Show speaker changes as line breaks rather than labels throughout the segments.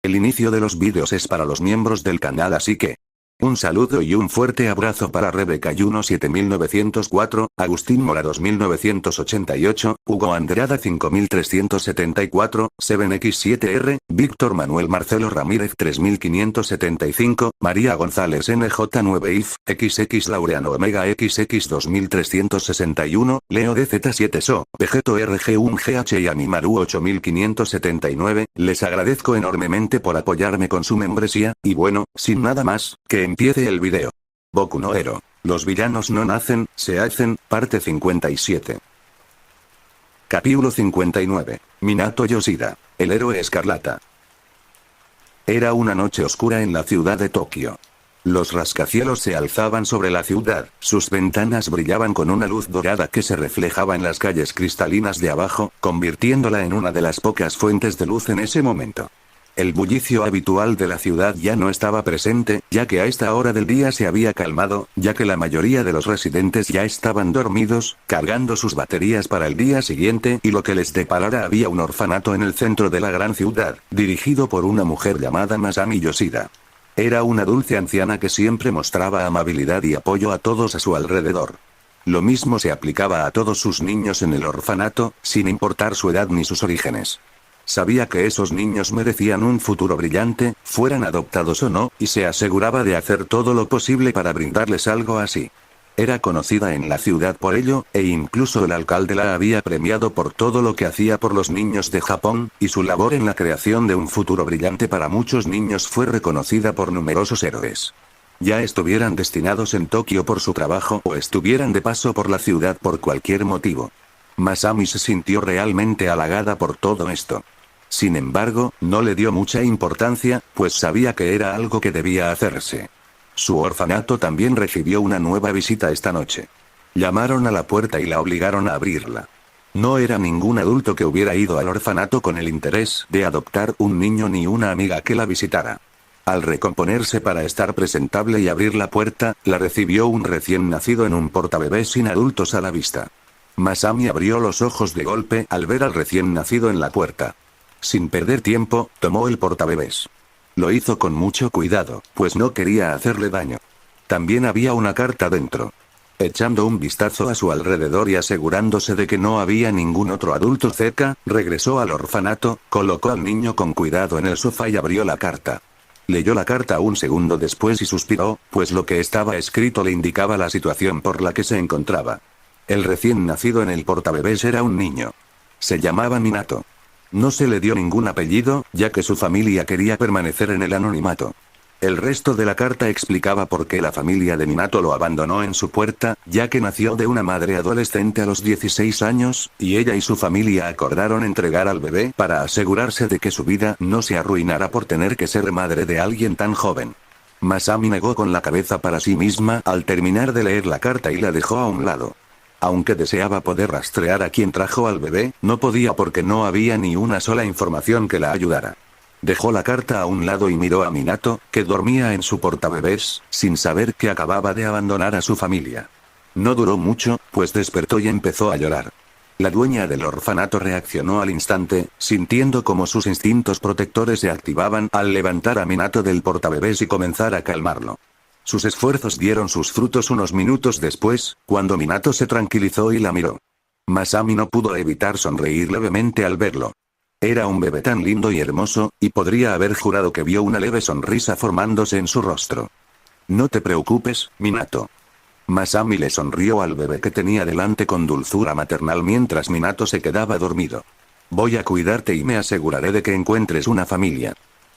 El inicio de los vídeos es para los miembros del canal, así que un saludo y un fuerte abrazo para Rebeca Yuno 7904, Agustín Mora 2988, Hugo Andrada 5374, 7x7r, Víctor Manuel Marcelo Ramírez 3575, María González NJ9if, XX Laureano Omega XX 2361, Leo DZ7SO, Vegeto RG1GH y Animaru 8579, les agradezco enormemente por apoyarme con su membresía, y bueno, sin nada más, que empiece el video. Boku no Hero. Los villanos no nacen, se hacen, parte 57. Capítulo 59. Minato Yoshida. El héroe escarlata. Era una noche oscura en la ciudad de Tokio. Los rascacielos se alzaban sobre la ciudad, sus ventanas brillaban con una luz dorada que se reflejaba en las calles cristalinas de abajo, convirtiéndola en una de las pocas fuentes de luz en ese momento. El bullicio habitual de la ciudad ya no estaba presente, ya que a esta hora del día se había calmado, ya que la mayoría de los residentes ya estaban dormidos, cargando sus baterías para el día siguiente, y lo que les deparara había un orfanato en el centro de la gran ciudad, dirigido por una mujer llamada Masami Yoshida. Era una dulce anciana que siempre mostraba amabilidad y apoyo a todos a su alrededor. Lo mismo se aplicaba a todos sus niños en el orfanato, sin importar su edad ni sus orígenes. Sabía que esos niños merecían un futuro brillante, fueran adoptados o no, y se aseguraba de hacer todo lo posible para brindarles algo así. Era conocida en la ciudad por ello, e incluso el alcalde la había premiado por todo lo que hacía por los niños de Japón, y su labor en la creación de un futuro brillante para muchos niños fue reconocida por numerosos héroes. Ya estuvieran destinados en Tokio por su trabajo o estuvieran de paso por la ciudad por cualquier motivo. Masami se sintió realmente halagada por todo esto. Sin embargo, no le dio mucha importancia, pues sabía que era algo que debía hacerse. Su orfanato también recibió una nueva visita esta noche. Llamaron a la puerta y la obligaron a abrirla. No era ningún adulto que hubiera ido al orfanato con el interés de adoptar un niño ni una amiga que la visitara. Al recomponerse para estar presentable y abrir la puerta, la recibió un recién nacido en un portabebés sin adultos a la vista. Masami abrió los ojos de golpe al ver al recién nacido en la puerta. Sin perder tiempo, tomó el portabebés. Lo hizo con mucho cuidado, pues no quería hacerle daño. También había una carta dentro. Echando un vistazo a su alrededor y asegurándose de que no había ningún otro adulto cerca, regresó al orfanato, colocó al niño con cuidado en el sofá y abrió la carta. Leyó la carta un segundo después y suspiró, pues lo que estaba escrito le indicaba la situación por la que se encontraba. El recién nacido en el portabebés era un niño. Se llamaba Minato. No se le dio ningún apellido, ya que su familia quería permanecer en el anonimato. El resto de la carta explicaba por qué la familia de Minato lo abandonó en su puerta, ya que nació de una madre adolescente a los 16 años, y ella y su familia acordaron entregar al bebé para asegurarse de que su vida no se arruinara por tener que ser madre de alguien tan joven. Masami negó con la cabeza para sí misma al terminar de leer la carta y la dejó a un lado. Aunque deseaba poder rastrear a quien trajo al bebé, no podía porque no había ni una sola información que la ayudara. Dejó la carta a un lado y miró a Minato, que dormía en su portabebés, sin saber que acababa de abandonar a su familia. No duró mucho, pues despertó y empezó a llorar. La dueña del orfanato reaccionó al instante, sintiendo como sus instintos protectores se activaban al levantar a Minato del portabebés y comenzar a calmarlo. Sus esfuerzos dieron sus frutos unos minutos después, cuando Minato se tranquilizó y la miró. Masami no pudo evitar sonreír levemente al verlo. Era un bebé tan lindo y hermoso, y podría haber jurado que vio una leve sonrisa formándose en su rostro. No te preocupes, Minato. Masami le sonrió al bebé que tenía delante con dulzura maternal mientras Minato se quedaba dormido. Voy a cuidarte y me aseguraré de que encuentres una familia.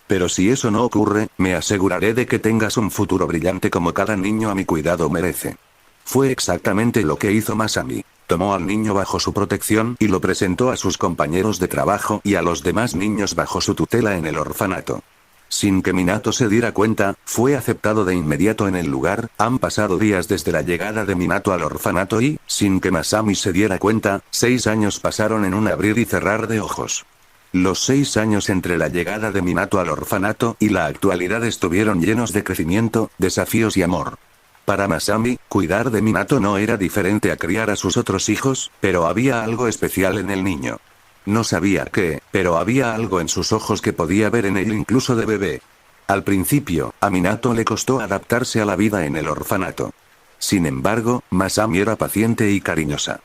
Pero si eso no ocurre, me aseguraré de que tengas un futuro brillante como cada niño a mi cuidado merece. Fue exactamente lo que hizo Masami. Tomó al niño bajo su protección y lo presentó a sus compañeros de trabajo y a los demás niños bajo su tutela en el orfanato. Sin que Minato se diera cuenta, fue aceptado de inmediato en el lugar. Han pasado días desde la llegada de Minato al orfanato y, sin que Masami se diera cuenta, 6 años pasaron en un abrir y cerrar de ojos. Los 6 años entre la llegada de Minato al orfanato y la actualidad estuvieron llenos de crecimiento, desafíos y amor. Para Masami, cuidar de Minato no era diferente a criar a sus otros hijos, pero había algo especial en el niño. No sabía qué, pero había algo en sus ojos que podía ver en él incluso de bebé. Al principio, a Minato le costó adaptarse a la vida en el orfanato. Sin embargo, Masami era paciente y cariñosa.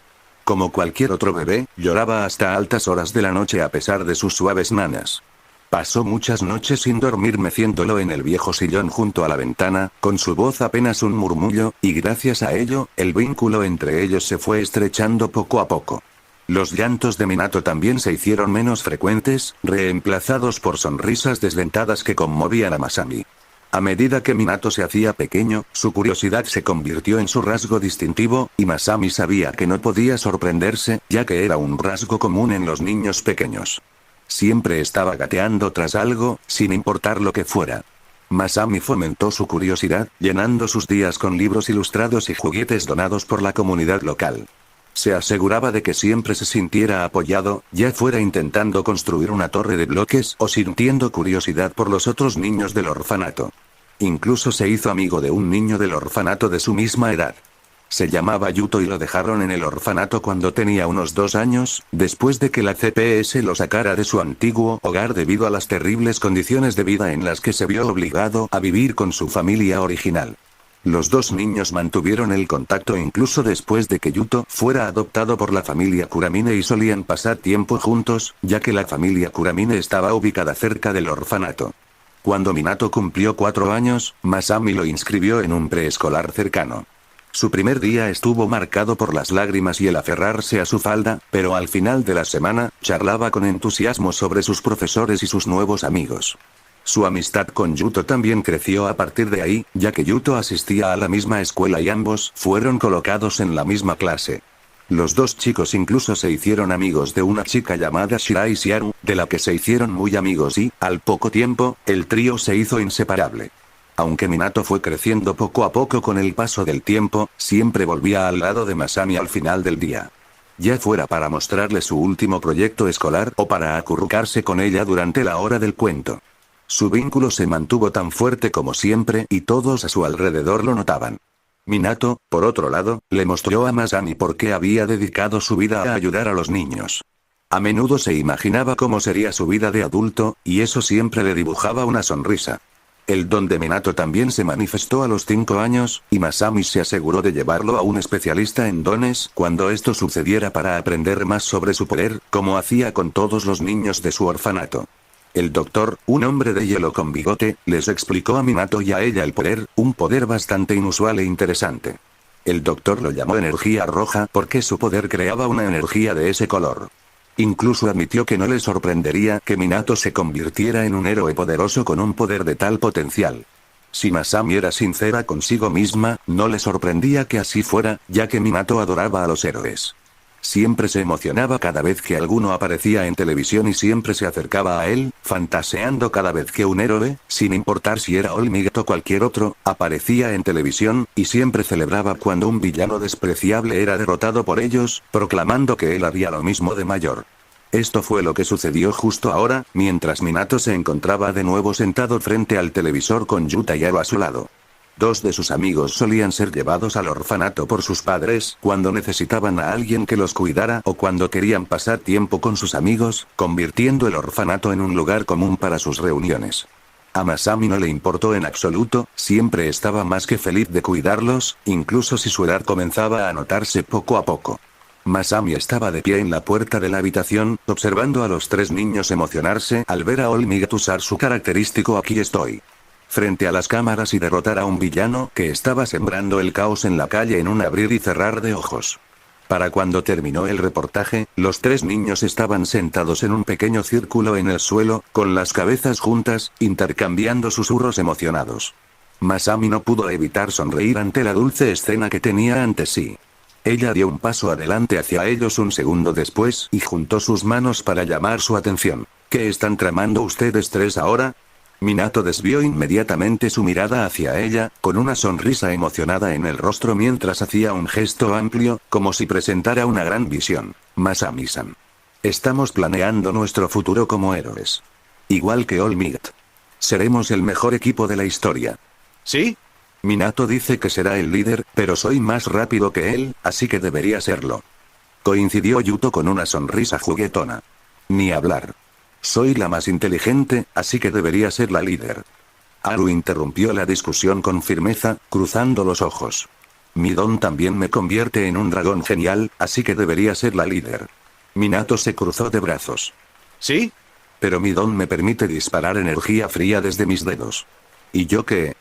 Como cualquier otro bebé, lloraba hasta altas horas de la noche a pesar de sus suaves nanas. Pasó muchas noches sin dormir meciéndolo en el viejo sillón junto a la ventana, con su voz apenas un murmullo, y gracias a ello, el vínculo entre ellos se fue estrechando poco a poco. Los llantos de Minato también se hicieron menos frecuentes, reemplazados por sonrisas desdentadas que conmovían a Masami. A medida que Minato se hacía pequeño, su curiosidad se convirtió en su rasgo distintivo, y Masami sabía que no podía sorprenderse, ya que era un rasgo común en los niños pequeños. Siempre estaba gateando tras algo, sin importar lo que fuera. Masami fomentó su curiosidad, llenando sus días con libros ilustrados y juguetes donados por la comunidad local. Se aseguraba de que siempre se sintiera apoyado, ya fuera intentando construir una torre de bloques o sintiendo curiosidad por los otros niños del orfanato. Incluso se hizo amigo de un niño del orfanato de su misma edad. Se llamaba Yuto y lo dejaron en el orfanato cuando tenía unos 2 años, después de que la CPS lo sacara de su antiguo hogar debido a las terribles condiciones de vida en las que se vio obligado a vivir con su familia original. Los dos niños mantuvieron el contacto incluso después de que Yuto fuera adoptado por la familia Kuramine y solían pasar tiempo juntos, ya que la familia Kuramine estaba ubicada cerca del orfanato. Cuando Minato cumplió 4 años, Masami lo inscribió en un preescolar cercano. Su primer día estuvo marcado por las lágrimas y el aferrarse a su falda, pero al final de la semana, charlaba con entusiasmo sobre sus profesores y sus nuevos amigos. Su amistad con Yuto también creció a partir de ahí, ya que Yuto asistía a la misma escuela y ambos fueron colocados en la misma clase. Los dos chicos incluso se hicieron amigos de una chica llamada Shirai Shiaru, de la que se hicieron muy amigos y, al poco tiempo, el trío se hizo inseparable. Aunque Minato fue creciendo poco a poco con el paso del tiempo, siempre volvía al lado de Masami al final del día. Ya fuera para mostrarle su último proyecto escolar o para acurrucarse con ella durante la hora del cuento. Su vínculo se mantuvo tan fuerte como siempre y todos a su alrededor lo notaban. Minato, por otro lado, le mostró a Masami por qué había dedicado su vida a ayudar a los niños. A menudo se imaginaba cómo sería su vida de adulto, y eso siempre le dibujaba una sonrisa. El don de Minato también se manifestó a los 5 años, y Masami se aseguró de llevarlo a un especialista en dones cuando esto sucediera para aprender más sobre su poder, como hacía con todos los niños de su orfanato. El doctor, un hombre de hielo con bigote, les explicó a Minato y a ella el poder, un poder bastante inusual e interesante. El doctor lo llamó energía roja porque su poder creaba una energía de ese color. Incluso admitió que no le sorprendería que Minato se convirtiera en un héroe poderoso con un poder de tal potencial. Si Masami era sincera consigo misma, no le sorprendía que así fuera, ya que Minato adoraba a los héroes. Siempre se emocionaba cada vez que alguno aparecía en televisión y siempre se acercaba a él, fantaseando cada vez que un héroe, sin importar si era All Might o cualquier otro, aparecía en televisión, y siempre celebraba cuando un villano despreciable era derrotado por ellos, proclamando que él haría lo mismo de mayor. Esto fue lo que sucedió justo ahora, mientras Minato se encontraba de nuevo sentado frente al televisor con Yuta y Aro a su lado. 2 de sus amigos solían ser llevados al orfanato por sus padres cuando necesitaban a alguien que los cuidara o cuando querían pasar tiempo con sus amigos, convirtiendo el orfanato en un lugar común para sus reuniones. A Masami no le importó en absoluto, siempre estaba más que feliz de cuidarlos, incluso si su edad comenzaba a notarse poco a poco. Masami estaba de pie en la puerta de la habitación, observando a los 3 niños emocionarse al ver a All Might usar su característico "aquí estoy" frente a las cámaras y derrotar a un villano que estaba sembrando el caos en la calle en un abrir y cerrar de ojos. Para cuando terminó el reportaje, los 3 niños estaban sentados en un pequeño círculo en el suelo, con las cabezas juntas, intercambiando susurros emocionados. Masami no pudo evitar sonreír ante la dulce escena que tenía ante sí. Ella dio un paso adelante hacia ellos un segundo después y juntó sus manos para llamar su atención. ¿Qué están tramando ustedes 3 ahora? Minato desvió inmediatamente su mirada hacia ella, con una sonrisa emocionada en el rostro mientras hacía un gesto amplio, como si presentara una gran visión. Masami-san. Estamos planeando nuestro futuro como héroes. Igual que All Might. Seremos el mejor equipo de la historia. ¿Sí? Minato dice que será el líder, pero soy más rápido que él, así que debería serlo. Coincidió Yuto con una sonrisa juguetona. Ni hablar. Soy la más inteligente, así que debería ser la líder. Haru interrumpió la discusión con firmeza, cruzando los ojos. Mi don también me convierte en un dragón genial, así que debería ser la líder. Minato se cruzó de brazos.
¿Sí?
Pero mi don me permite disparar energía fría desde mis dedos. ¿Y yo qué?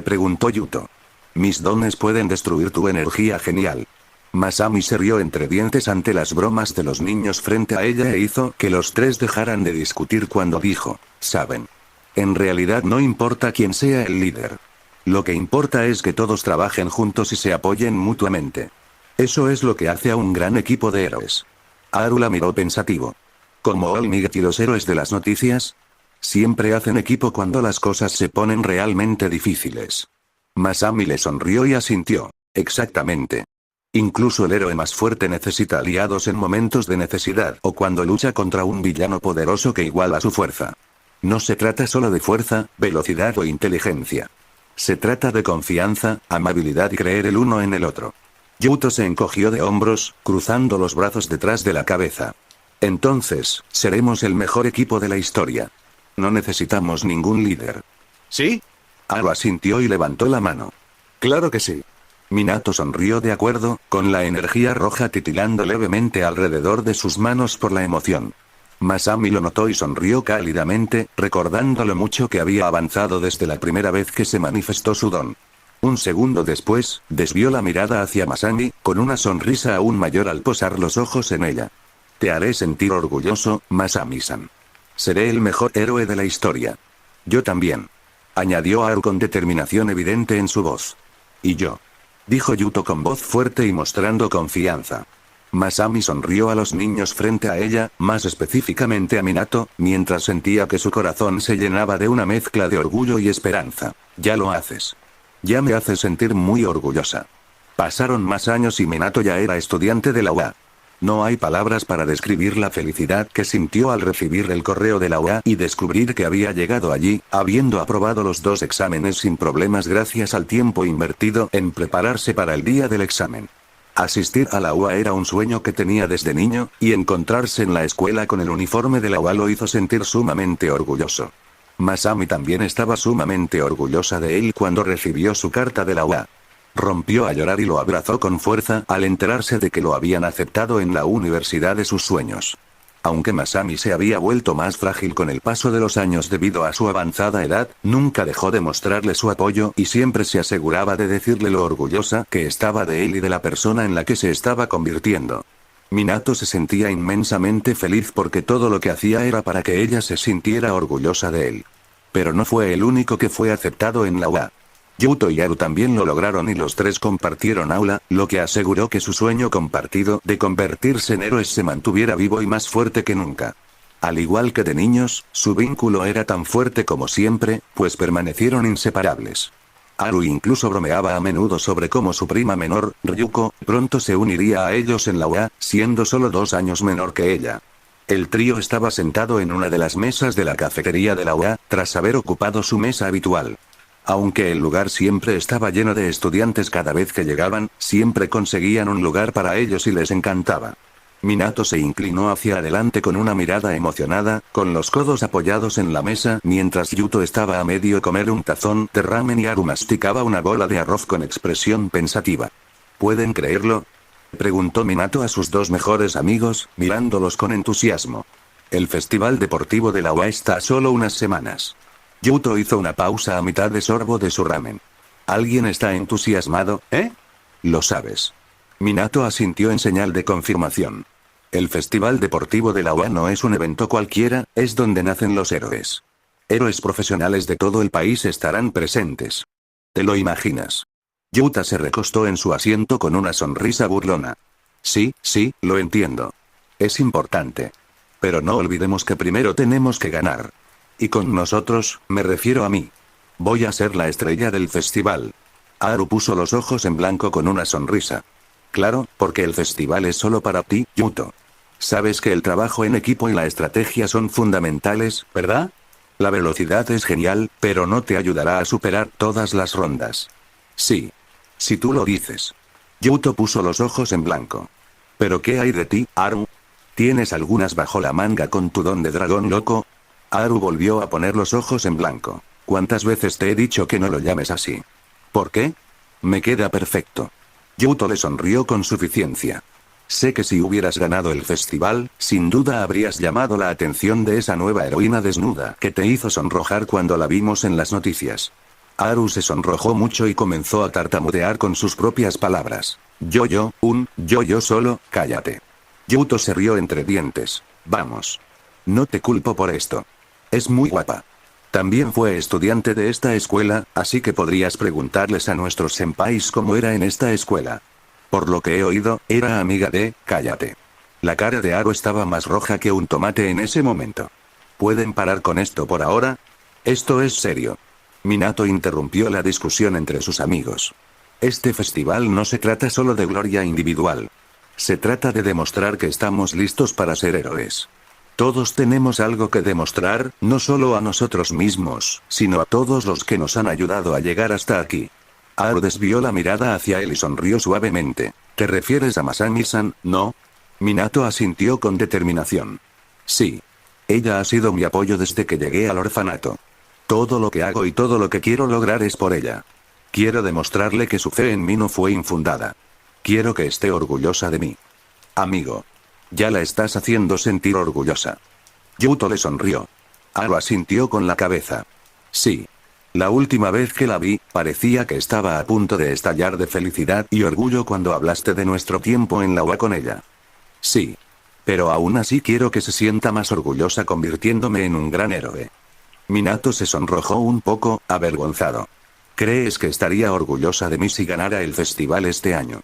Preguntó Yuto. Mis dones pueden destruir tu energía genial. Masami se rió entre dientes ante las bromas de los niños frente a ella e hizo que los tres dejaran de discutir cuando dijo, ¿saben? En realidad no importa quién sea el líder. Lo que importa es que todos trabajen juntos y se apoyen mutuamente. Eso es lo que hace a un gran equipo de héroes. Haru la miró pensativo. Como All Might y los héroes de las noticias. Siempre hacen equipo cuando las cosas se ponen realmente difíciles. Masami le sonrió y asintió. Exactamente. Incluso el héroe más fuerte necesita aliados en momentos de necesidad o cuando lucha contra un villano poderoso que iguala su fuerza. No se trata solo de fuerza, velocidad o inteligencia. Se trata de confianza, amabilidad y creer el uno en el otro. Yuto se encogió de hombros, cruzando los brazos detrás de la cabeza. Entonces, seremos el mejor equipo de la historia. No necesitamos ningún líder.
¿Sí?
Haru asintió y levantó la mano.
Claro que sí.
Minato sonrió de acuerdo, con la energía roja titilando levemente alrededor de sus manos por la emoción. Masami lo notó y sonrió cálidamente, recordando lo mucho que había avanzado desde la primera vez que se manifestó su don. Un segundo después, desvió la mirada hacia Masami, con una sonrisa aún mayor al posar los ojos en ella. Te haré sentir orgulloso, Masami-san. Seré el mejor héroe de la historia. Yo también. Añadió Haru con determinación evidente en su voz. Y yo. Dijo Yuto con voz fuerte y mostrando confianza. Masami sonrió a los niños frente a ella, más específicamente a Minato, mientras sentía que su corazón se llenaba de una mezcla de orgullo y esperanza. Ya lo haces. Ya me haces sentir muy orgullosa. Pasaron más años y Minato ya era estudiante de la UA. No hay palabras para describir la felicidad que sintió al recibir el correo de la UA y descubrir que había llegado allí, habiendo aprobado los 2 exámenes sin problemas gracias al tiempo invertido en prepararse para el día del examen. Asistir a la UA era un sueño que tenía desde niño, y encontrarse en la escuela con el uniforme de la UA lo hizo sentir sumamente orgulloso. Masami también estaba sumamente orgullosa de él cuando recibió su carta de la UA. Rompió a llorar y lo abrazó con fuerza al enterarse de que lo habían aceptado en la universidad de sus sueños. Aunque Masami se había vuelto más frágil con el paso de los años debido a su avanzada edad, nunca dejó de mostrarle su apoyo y siempre se aseguraba de decirle lo orgullosa que estaba de él y de la persona en la que se estaba convirtiendo. Minato se sentía inmensamente feliz porque todo lo que hacía era para que ella se sintiera orgullosa de él. Pero no fue el único que fue aceptado en la UA. Yuto y Haru también lo lograron y los tres compartieron aula, lo que aseguró que su sueño compartido de convertirse en héroes se mantuviera vivo y más fuerte que nunca. Al igual que de niños, su vínculo era tan fuerte como siempre, pues permanecieron inseparables. Haru incluso bromeaba a menudo sobre cómo su prima menor, Ryuko, pronto se uniría a ellos en la UA, siendo solo 2 años menor que ella. El trío estaba sentado en una de las mesas de la cafetería de la UA, tras haber ocupado su mesa habitual. Aunque el lugar siempre estaba lleno de estudiantes cada vez que llegaban, siempre conseguían un lugar para ellos y les encantaba. Minato se inclinó hacia adelante con una mirada emocionada, con los codos apoyados en la mesa, mientras Yuto estaba a medio comer un tazón de ramen y Haru masticaba una bola de arroz con expresión pensativa. ¿Pueden creerlo?, preguntó Minato a sus 2 mejores amigos, mirándolos con entusiasmo. El festival deportivo de la UA está a solo unas semanas. Yuto hizo una pausa a mitad de sorbo de su ramen. ¿Alguien está entusiasmado, eh? Lo sabes. Minato asintió en señal de confirmación. El Festival Deportivo de la UA no es un evento cualquiera, es donde nacen los héroes. Héroes profesionales de todo el país estarán presentes. ¿Te lo imaginas? Yuta se recostó en su asiento con una sonrisa burlona. Sí, lo entiendo. Es importante. Pero no olvidemos que primero tenemos que ganar. Y con nosotros, me refiero a mí. Voy a ser la estrella del festival. Haru puso los ojos en blanco con una sonrisa. Claro, porque el festival es solo para ti, Yuto. Sabes que el trabajo en equipo y la estrategia son fundamentales, ¿verdad? La velocidad es genial, pero no te ayudará a superar todas las rondas. Sí. Si tú lo dices. Yuto puso los ojos en blanco. ¿Pero qué hay de ti, Haru? ¿Tienes algunas bajo la manga con tu don de dragón loco? Haru volvió a poner los ojos en blanco. ¿Cuántas veces te he dicho que no lo llames así? ¿Por qué? Me queda perfecto. Yuto le sonrió con suficiencia. Sé que si hubieras ganado el festival, sin duda habrías llamado la atención de esa nueva heroína desnuda que te hizo sonrojar cuando la vimos en las noticias. Haru se sonrojó mucho y comenzó a tartamudear con sus propias palabras. Yo solo, cállate. Yuto se rió entre dientes. Vamos. No te culpo por esto. Es muy guapa. También fue estudiante de esta escuela, así que podrías preguntarles a nuestros senpais cómo era en esta escuela. Por lo que he oído, era amiga de, cállate. La cara de Haru estaba más roja que un tomate en ese momento. ¿Pueden parar con esto por ahora? Esto es serio. Minato interrumpió la discusión entre sus amigos. Este festival no se trata solo de gloria individual. Se trata de demostrar que estamos listos para ser héroes. Todos tenemos algo que demostrar, no solo a nosotros mismos, sino a todos los que nos han ayudado a llegar hasta aquí. Haru desvió la mirada hacia él y sonrió suavemente. ¿Te refieres a Masami-san, no? Minato asintió con determinación. Sí. Ella ha sido mi apoyo desde que llegué al orfanato. Todo lo que hago y todo lo que quiero lograr es por ella. Quiero demostrarle que su fe en mí no fue infundada. Quiero que esté orgullosa de mí. Amigo. Ya la estás haciendo sentir orgullosa. Yuto le sonrió. Haru asintió con la cabeza. Sí. La última vez que la vi, parecía que estaba a punto de estallar de felicidad y orgullo cuando hablaste de nuestro tiempo en la UA con ella. Sí. Pero aún así quiero que se sienta más orgullosa convirtiéndome en un gran héroe. Minato se sonrojó un poco, avergonzado. ¿Crees que estaría orgullosa de mí si ganara el festival este año?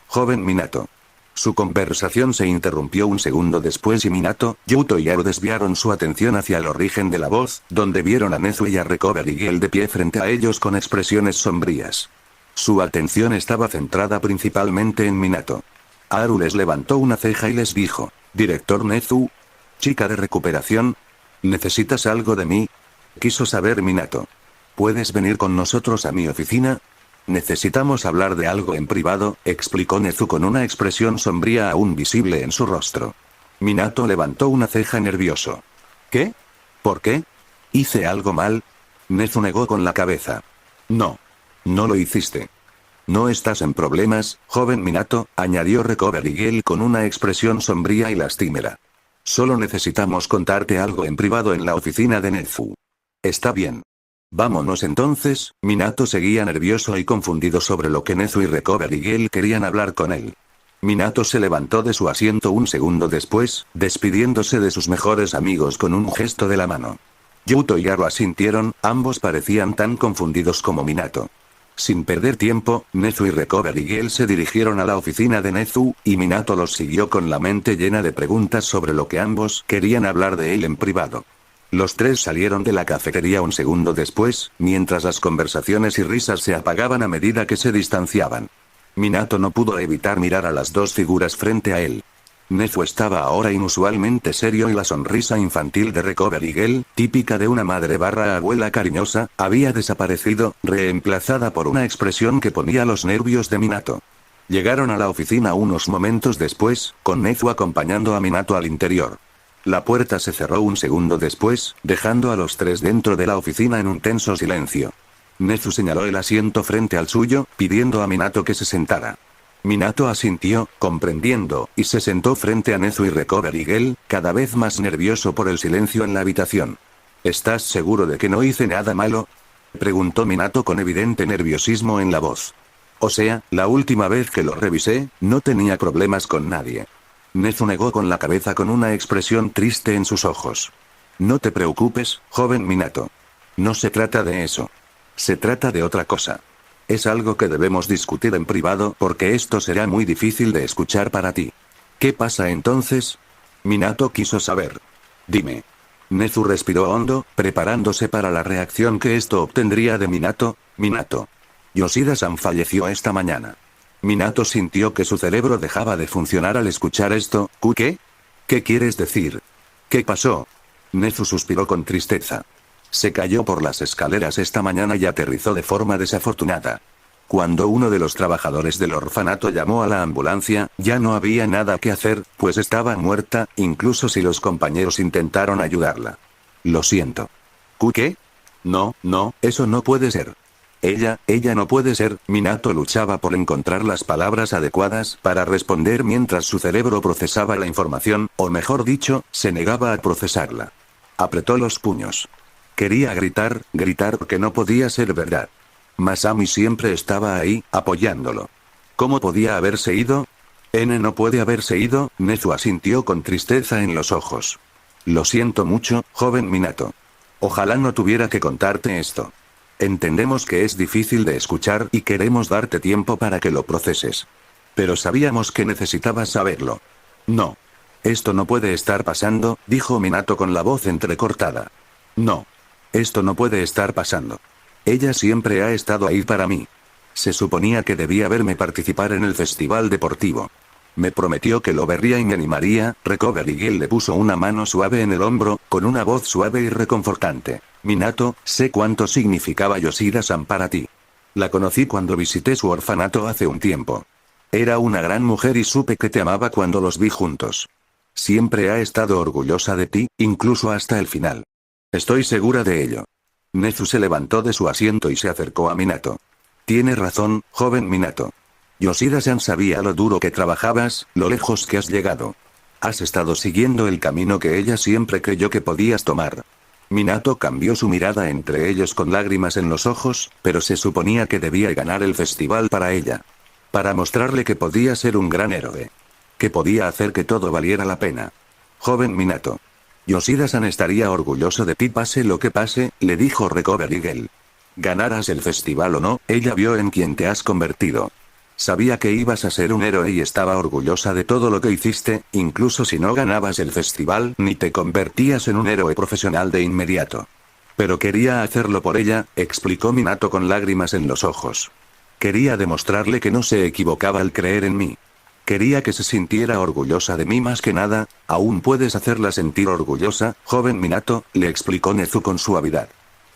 Joven Minato. Su conversación se interrumpió un segundo después y Minato, Yuto y Haru desviaron su atención hacia el origen de la voz, donde vieron a Nezu y a Recover Eagle de pie frente a ellos con expresiones sombrías. Su atención estaba centrada principalmente en Minato. Haru les levantó una ceja y les dijo, «Director Nezu, chica de recuperación, ¿necesitas algo de mí?», quiso saber Minato. «¿Puedes venir con nosotros a mi oficina? Necesitamos hablar de algo en privado», explicó Nezu con una expresión sombría aún visible en su rostro. Minato levantó una ceja nervioso. ¿Qué? ¿Por qué? ¿Hice algo mal? Nezu negó con la cabeza. No. No lo hiciste. No estás en problemas, joven Minato, añadió Recover Eagle con una expresión sombría y lastimera. Solo necesitamos contarte algo en privado en la oficina de Nezu. Está bien. Vámonos entonces. Minato seguía nervioso y confundido sobre lo que Nezu y Recover Eagle querían hablar con él. Minato se levantó de su asiento un segundo después, despidiéndose de sus mejores amigos con un gesto de la mano. Yuto y Haru asintieron, ambos parecían tan confundidos como Minato. Sin perder tiempo, Nezu y Recover Eagle se dirigieron a la oficina de Nezu, y Minato los siguió con la mente llena de preguntas sobre lo que ambos querían hablar de él en privado. Los tres salieron de la cafetería un segundo después, mientras las conversaciones y risas se apagaban a medida que se distanciaban. Minato no pudo evitar mirar a las dos figuras frente a él. Nezu estaba ahora inusualmente serio y la sonrisa infantil de Recover Eagle, típica de una madre/abuela cariñosa, había desaparecido, reemplazada por una expresión que ponía los nervios de Minato. Llegaron a la oficina unos momentos después, con Nezu acompañando a Minato al interior. La puerta se cerró un segundo después, dejando a los tres dentro de la oficina en un tenso silencio. Nezu señaló el asiento frente al suyo, pidiendo a Minato que se sentara. Minato asintió, comprendiendo, y se sentó frente a Nezu y Recover Eagle, cada vez más nervioso por el silencio en la habitación. ¿Estás seguro de que no hice nada malo?, preguntó Minato con evidente nerviosismo en la voz. O sea, la última vez que lo revisé, no tenía problemas con nadie. Nezu negó con la cabeza con una expresión triste en sus ojos. No te preocupes, joven Minato. No se trata de eso. Se trata de otra cosa. Es algo que debemos discutir en privado porque esto será muy difícil de escuchar para ti. ¿Qué pasa entonces? Minato quiso saber. Dime. Nezu respiró hondo, preparándose para la reacción que esto obtendría de Minato. Minato. Yoshida-san falleció esta mañana. Minato sintió que su cerebro dejaba de funcionar al escuchar esto. ¿Qué? ¿Qué quieres decir? ¿Qué pasó? Nezu suspiró con tristeza. Se cayó por las escaleras esta mañana y aterrizó de forma desafortunada. Cuando uno de los trabajadores del orfanato llamó a la ambulancia, ya no había nada que hacer, pues estaba muerta, incluso si los compañeros intentaron ayudarla. Lo siento. ¿Qué? No, no, eso no puede ser. Ella no puede ser. Minato luchaba por encontrar las palabras adecuadas para responder mientras su cerebro procesaba la información, o mejor dicho, se negaba a procesarla. Apretó los puños. Quería gritar porque no podía ser verdad. Masami siempre estaba ahí, apoyándolo. ¿Cómo podía haberse ido? No puede haberse ido, Nezu asintió con tristeza en los ojos. Lo siento mucho, joven Minato. Ojalá no tuviera que contarte esto. Entendemos que es difícil de escuchar y queremos darte tiempo para que lo proceses. Pero sabíamos que necesitabas saberlo. No. Esto no puede estar pasando, dijo Minato con la voz entrecortada. No. Esto no puede estar pasando. Ella siempre ha estado ahí para mí. Se suponía que debía verme participar en el festival deportivo. Me prometió que lo vería y me animaría. Recovery Girl le puso una mano suave en el hombro, con una voz suave y reconfortante. Minato, sé cuánto significaba Yoshida-san para ti. La conocí cuando visité su orfanato hace un tiempo. Era una gran mujer y supe que te amaba cuando los vi juntos. Siempre ha estado orgullosa de ti, incluso hasta el final. Estoy segura de ello. Nezu se levantó de su asiento y se acercó a Minato. Tiene razón, joven Minato. Yoshida-san sabía lo duro que trabajabas, lo lejos que has llegado. Has estado siguiendo el camino que ella siempre creyó que podías tomar. Minato cambió su mirada entre ellos con lágrimas en los ojos, pero se suponía que debía ganar el festival para ella. Para mostrarle que podía ser un gran héroe. Que podía hacer que todo valiera la pena. Joven Minato. Yoshida-san estaría orgulloso de ti pase lo que pase, le dijo Recovery Girl. Ganaras el festival o no, ella vio en quien te has convertido. Sabía que ibas a ser un héroe y estaba orgullosa de todo lo que hiciste, incluso si no ganabas el festival ni te convertías en un héroe profesional de inmediato. Pero quería hacerlo por ella, explicó Minato con lágrimas en los ojos. Quería demostrarle que no se equivocaba al creer en mí. Quería que se sintiera orgullosa de mí más que nada. Aún puedes hacerla sentir orgullosa, joven Minato, le explicó Nezu con suavidad.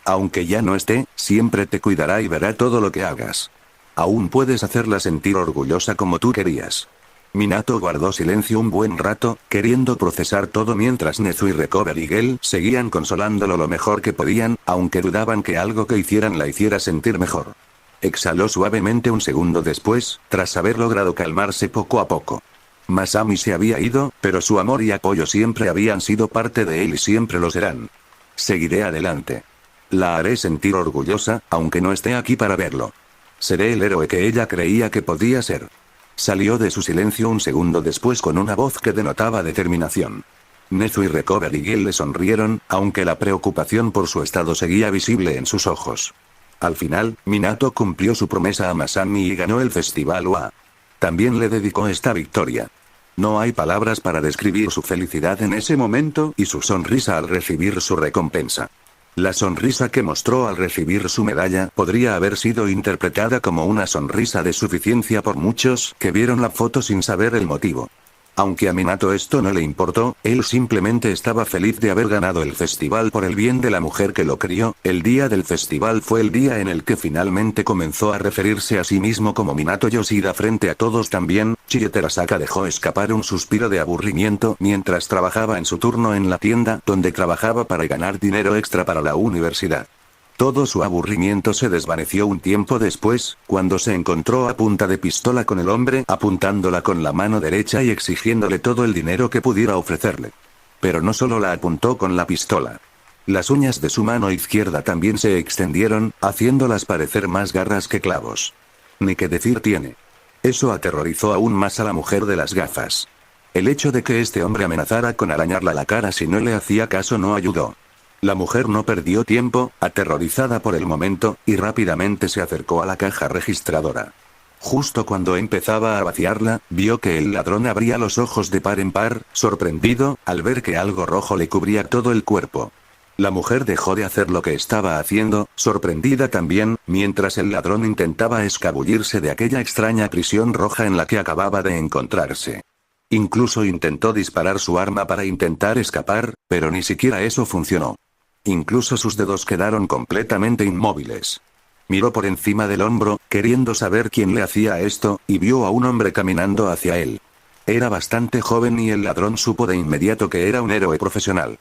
Aunque ya no esté, siempre te cuidará y verá todo lo que hagas. Aún puedes hacerla sentir orgullosa como tú querías. Minato guardó silencio un buen rato, queriendo procesar todo mientras Nezu y Recovery Girl seguían consolándolo lo mejor que podían, aunque dudaban que algo que hicieran la hiciera sentir mejor. Exhaló suavemente un segundo después, tras haber logrado calmarse poco a poco. Masami se había ido, pero su amor y apoyo siempre habían sido parte de él y siempre lo serán. Seguiré adelante. La haré sentir orgullosa, aunque no esté aquí para verlo. Seré el héroe que ella creía que podía ser. Salió de su silencio un segundo después con una voz que denotaba determinación. Nezu y Recovery Girl le sonrieron, aunque la preocupación por su estado seguía visible en sus ojos. Al final, Minato cumplió su promesa a Masami y ganó el festival UA. También le dedicó esta victoria. No hay palabras para describir su felicidad en ese momento y su sonrisa al recibir su recompensa. La sonrisa que mostró al recibir su medalla podría haber sido interpretada como una sonrisa de suficiencia por muchos que vieron la foto sin saber el motivo. Aunque a Minato esto no le importó, él simplemente estaba feliz de haber ganado el festival por el bien de la mujer que lo crió. El día del festival fue el día en el que finalmente comenzó a referirse a sí mismo como Minato Yoshida frente a todos también. Chie Terasaka dejó escapar un suspiro de aburrimiento mientras trabajaba en su turno en la tienda donde trabajaba para ganar dinero extra para la universidad. Todo su aburrimiento se desvaneció un tiempo después, cuando se encontró a punta de pistola con el hombre, apuntándola con la mano derecha y exigiéndole todo el dinero que pudiera ofrecerle. Pero no solo la apuntó con la pistola. Las uñas de su mano izquierda también se extendieron, haciéndolas parecer más garras que clavos. Ni qué decir tiene. Eso aterrorizó aún más a la mujer de las gafas. El hecho de que este hombre amenazara con arañarla la cara si no le hacía caso no ayudó. La mujer no perdió tiempo, aterrorizada por el momento, y rápidamente se acercó a la caja registradora. Justo cuando empezaba a vaciarla, vio que el ladrón abría los ojos de par en par, sorprendido, al ver que algo rojo le cubría todo el cuerpo. La mujer dejó de hacer lo que estaba haciendo, sorprendida también, mientras el ladrón intentaba escabullirse de aquella extraña prisión roja en la que acababa de encontrarse. Incluso intentó disparar su arma para intentar escapar, pero ni siquiera eso funcionó. Incluso sus dedos quedaron completamente inmóviles. Miró por encima del hombro, queriendo saber quién le hacía esto, y vio a un hombre caminando hacia él. Era bastante joven y el ladrón supo de inmediato que era un héroe profesional.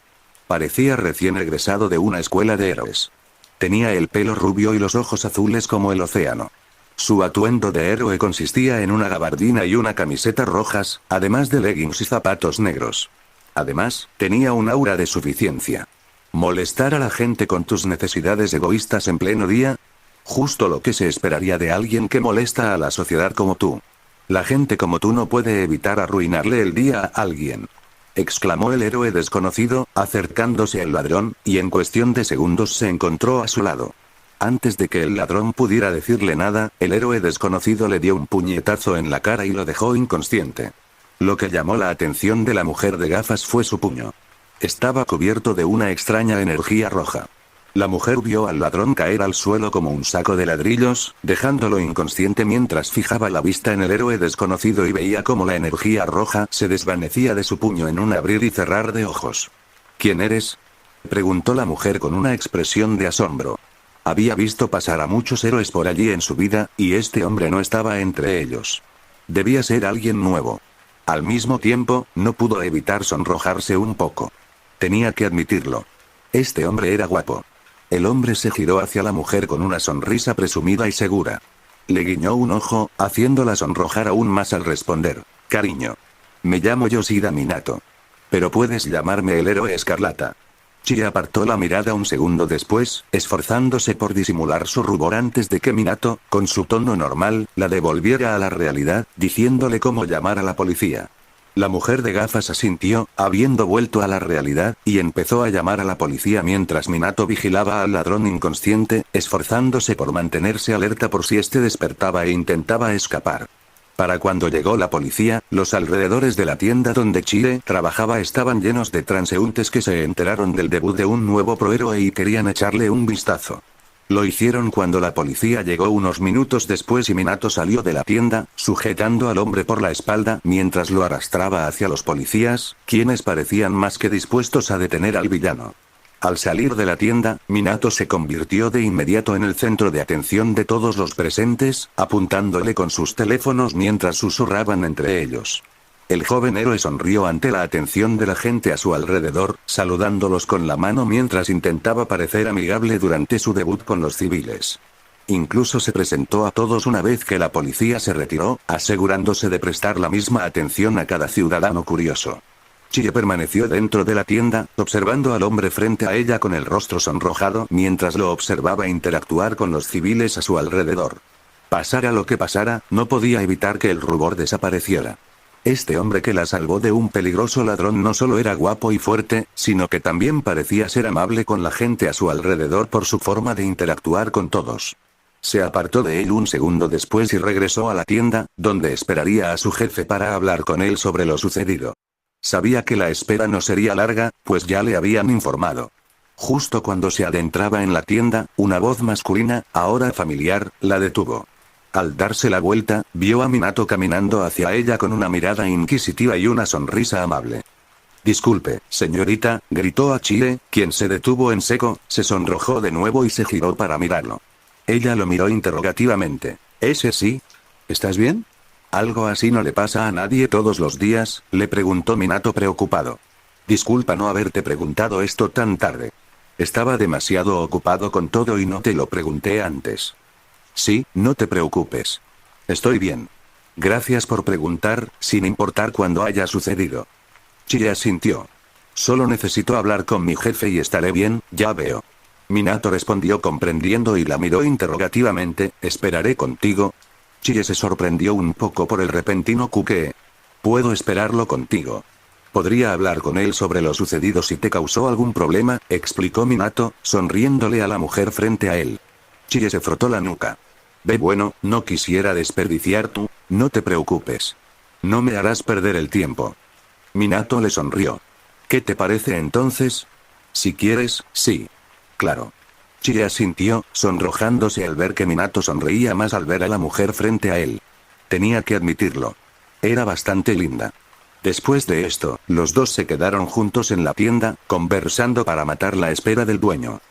Parecía recién egresado de una escuela de héroes. Tenía el pelo rubio y los ojos azules como el océano. Su atuendo de héroe consistía en una gabardina y una camiseta rojas, además de leggings y zapatos negros. Además, tenía un aura de suficiencia. ¿Molestar a la gente con tus necesidades egoístas en pleno día? Justo lo que se esperaría de alguien que molesta a la sociedad como tú. La gente como tú no puede evitar arruinarle el día a alguien. Exclamó el héroe desconocido, acercándose al ladrón, y en cuestión de segundos se encontró a su lado. Antes de que el ladrón pudiera decirle nada, el héroe desconocido le dio un puñetazo en la cara y lo dejó inconsciente. Lo que llamó la atención de la mujer de gafas fue su puño. Estaba cubierto de una extraña energía roja. La mujer vio al ladrón caer al suelo como un saco de ladrillos, dejándolo inconsciente mientras fijaba la vista en el héroe desconocido y veía cómo la energía roja se desvanecía de su puño en un abrir y cerrar de ojos. ¿Quién eres?, preguntó la mujer con una expresión de asombro. Había visto pasar a muchos héroes por allí en su vida, y este hombre no estaba entre ellos. Debía ser alguien nuevo. Al mismo tiempo, no pudo evitar sonrojarse un poco. Tenía que admitirlo. Este hombre era guapo. El hombre se giró hacia la mujer con una sonrisa presumida y segura. Le guiñó un ojo, haciéndola sonrojar aún más al responder. Cariño. Me llamo Yoshida Minato. Pero puedes llamarme el héroe escarlata. Chie apartó la mirada un segundo después, esforzándose por disimular su rubor antes de que Minato, con su tono normal, la devolviera a la realidad, diciéndole cómo llamar a la policía. La mujer de gafas asintió, habiendo vuelto a la realidad, y empezó a llamar a la policía mientras Minato vigilaba al ladrón inconsciente, esforzándose por mantenerse alerta por si este despertaba e intentaba escapar. Para cuando llegó la policía, los alrededores de la tienda donde Chie trabajaba estaban llenos de transeúntes que se enteraron del debut de un nuevo prohéroe y querían echarle un vistazo. Lo hicieron cuando la policía llegó unos minutos después y Minato salió de la tienda, sujetando al hombre por la espalda mientras lo arrastraba hacia los policías, quienes parecían más que dispuestos a detener al villano. Al salir de la tienda, Minato se convirtió de inmediato en el centro de atención de todos los presentes, apuntándole con sus teléfonos mientras susurraban entre ellos. El joven héroe sonrió ante la atención de la gente a su alrededor, saludándolos con la mano mientras intentaba parecer amigable durante su debut con los civiles. Incluso se presentó a todos una vez que la policía se retiró, asegurándose de prestar la misma atención a cada ciudadano curioso. Chie permaneció dentro de la tienda, observando al hombre frente a ella con el rostro sonrojado mientras lo observaba interactuar con los civiles a su alrededor. Pasara lo que pasara, no podía evitar que el rubor desapareciera. Este hombre que la salvó de un peligroso ladrón no solo era guapo y fuerte, sino que también parecía ser amable con la gente a su alrededor por su forma de interactuar con todos. Se apartó de él un segundo después y regresó a la tienda, donde esperaría a su jefe para hablar con él sobre lo sucedido. Sabía que la espera no sería larga, pues ya le habían informado. Justo cuando se adentraba en la tienda, una voz masculina, ahora familiar, la detuvo. Al darse la vuelta, vio a Minato caminando hacia ella con una mirada inquisitiva y una sonrisa amable. Disculpe, señorita, gritó a Chie, quien se detuvo en seco, se sonrojó de nuevo y se giró para mirarlo. Ella lo miró interrogativamente. ¿Ese sí? ¿Estás bien? ¿Algo así no le pasa a nadie todos los días?, le preguntó Minato preocupado. Disculpa no haberte preguntado esto tan tarde. Estaba demasiado ocupado con todo y no te lo pregunté antes. Sí, no te preocupes. Estoy bien. Gracias por preguntar, sin importar cuándo haya sucedido. Chie asintió. Solo necesito hablar con mi jefe y estaré bien, ya veo. Minato respondió comprendiendo y la miró interrogativamente. ¿Esperaré contigo? Chie se sorprendió un poco por el repentino cuque. Puedo esperarlo contigo. Podría hablar con él sobre lo sucedido si te causó algún problema, explicó Minato, sonriéndole a la mujer frente a él. Chie se frotó la nuca. Bueno, no quisiera desperdiciar tu, no te preocupes. No me harás perder el tiempo. Minato le sonrió. ¿Qué te parece entonces? Si quieres, sí. Claro. Chie asintió, sonrojándose al ver que Minato sonreía más al ver a la mujer frente a él. Tenía que admitirlo. Era bastante linda. Después de esto, los dos se quedaron juntos en la tienda, conversando para matar la espera del dueño.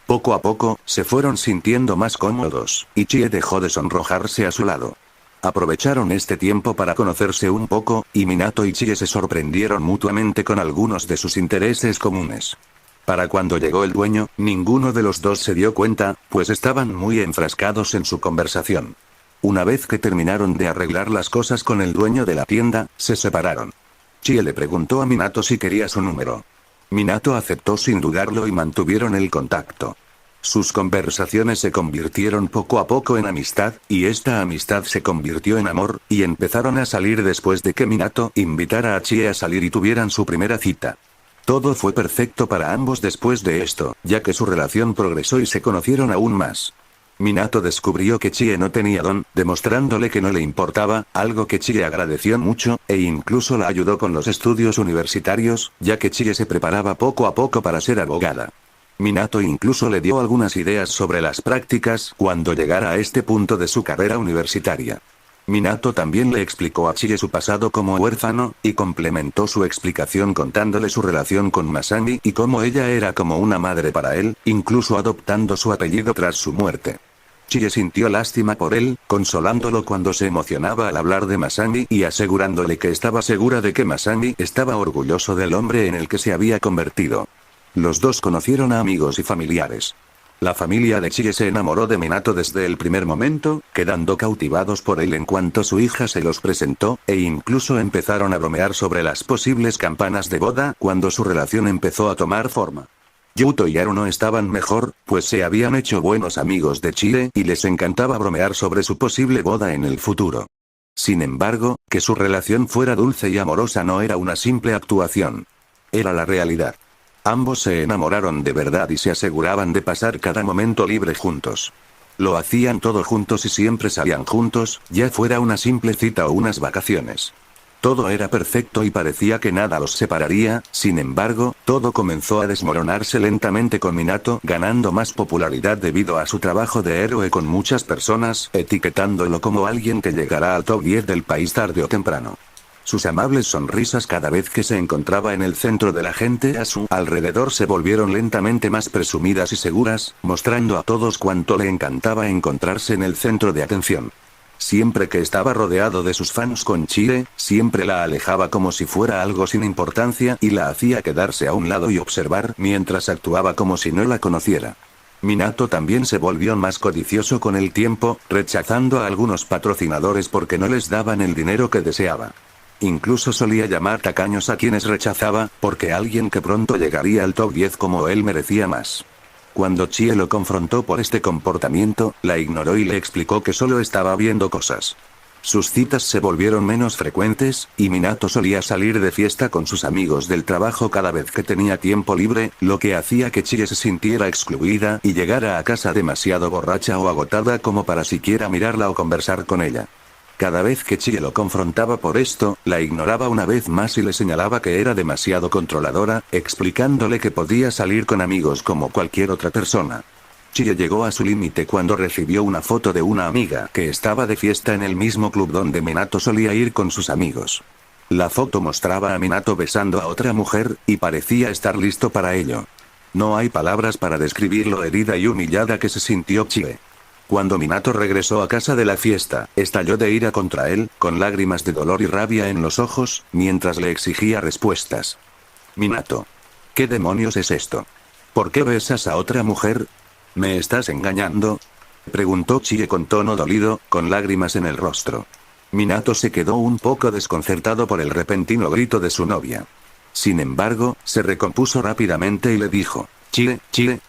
Poco a poco, se fueron sintiendo más cómodos, y Chie dejó de sonrojarse a su lado. Aprovecharon este tiempo para conocerse un poco, y Minato y Chie se sorprendieron mutuamente con algunos de sus intereses comunes. Para cuando llegó el dueño, ninguno de los dos se dio cuenta, pues estaban muy enfrascados en su conversación. Una vez que terminaron de arreglar las cosas con el dueño de la tienda, se separaron. Chie le preguntó a Minato si quería su número. Minato aceptó sin dudarlo y mantuvieron el contacto. Sus conversaciones se convirtieron poco a poco en amistad, y esta amistad se convirtió en amor, y empezaron a salir después de que Minato invitara a Chie a salir y tuvieran su primera cita. Todo fue perfecto para ambos después de esto, ya que su relación progresó y se conocieron aún más. Minato descubrió que Chie no tenía don, demostrándole que no le importaba, algo que Chie agradeció mucho, e incluso la ayudó con los estudios universitarios, ya que Chie se preparaba poco a poco para ser abogada. Minato incluso le dio algunas ideas sobre las prácticas cuando llegara a este punto de su carrera universitaria. Minato también le explicó a Chie su pasado como huérfano, y complementó su explicación contándole su relación con Masami y cómo ella era como una madre para él, incluso adoptando su apellido tras su muerte. Chie sintió lástima por él, consolándolo cuando se emocionaba al hablar de Masami y asegurándole que estaba segura de que Masami estaba orgulloso del hombre en el que se había convertido. Los dos conocieron a amigos y familiares. La familia de Chie se enamoró de Minato desde el primer momento, quedando cautivados por él en cuanto su hija se los presentó, e incluso empezaron a bromear sobre las posibles campanas de boda cuando su relación empezó a tomar forma. Yuto y Aruno estaban mejor, pues se habían hecho buenos amigos de Chie y les encantaba bromear sobre su posible boda en el futuro. Sin embargo, que su relación fuera dulce y amorosa no era una simple actuación. Era la realidad. Ambos se enamoraron de verdad y se aseguraban de pasar cada momento libre juntos. Lo hacían todo juntos y siempre salían juntos, ya fuera una simple cita o unas vacaciones. Todo era perfecto y parecía que nada los separaría, sin embargo, todo comenzó a desmoronarse lentamente con Minato ganando más popularidad debido a su trabajo de héroe con muchas personas, etiquetándolo como alguien que llegará al top 10 del país tarde o temprano. Sus amables sonrisas cada vez que se encontraba en el centro de la gente a su alrededor se volvieron lentamente más presumidas y seguras, mostrando a todos cuánto le encantaba encontrarse en el centro de atención. Siempre que estaba rodeado de sus fans con Chie, siempre la alejaba como si fuera algo sin importancia y la hacía quedarse a un lado y observar mientras actuaba como si no la conociera. Minato también se volvió más codicioso con el tiempo, rechazando a algunos patrocinadores porque no les daban el dinero que deseaba. Incluso solía llamar tacaños a quienes rechazaba, porque alguien que pronto llegaría al top 10 como él merecía más. Cuando Chie lo confrontó por este comportamiento, la ignoró y le explicó que solo estaba viendo cosas. Sus citas se volvieron menos frecuentes, y Minato solía salir de fiesta con sus amigos del trabajo cada vez que tenía tiempo libre, lo que hacía que Chie se sintiera excluida y llegara a casa demasiado borracha o agotada como para siquiera mirarla o conversar con ella. Cada vez que Chie lo confrontaba por esto, la ignoraba una vez más y le señalaba que era demasiado controladora, explicándole que podía salir con amigos como cualquier otra persona. Chie llegó a su límite cuando recibió una foto de una amiga que estaba de fiesta en el mismo club donde Minato solía ir con sus amigos. La foto mostraba a Minato besando a otra mujer, y parecía estar listo para ello. No hay palabras para describir lo herida y humillada que se sintió Chie. Cuando Minato regresó a casa de la fiesta, estalló de ira contra él, con lágrimas de dolor y rabia en los ojos, mientras le exigía respuestas. Minato. ¿Qué demonios es esto? ¿Por qué besas a otra mujer? ¿Me estás engañando? Preguntó Chie con tono dolido, con lágrimas en el rostro. Minato se quedó un poco desconcertado por el repentino grito de su novia. Sin embargo, se recompuso rápidamente y le dijo, Chie,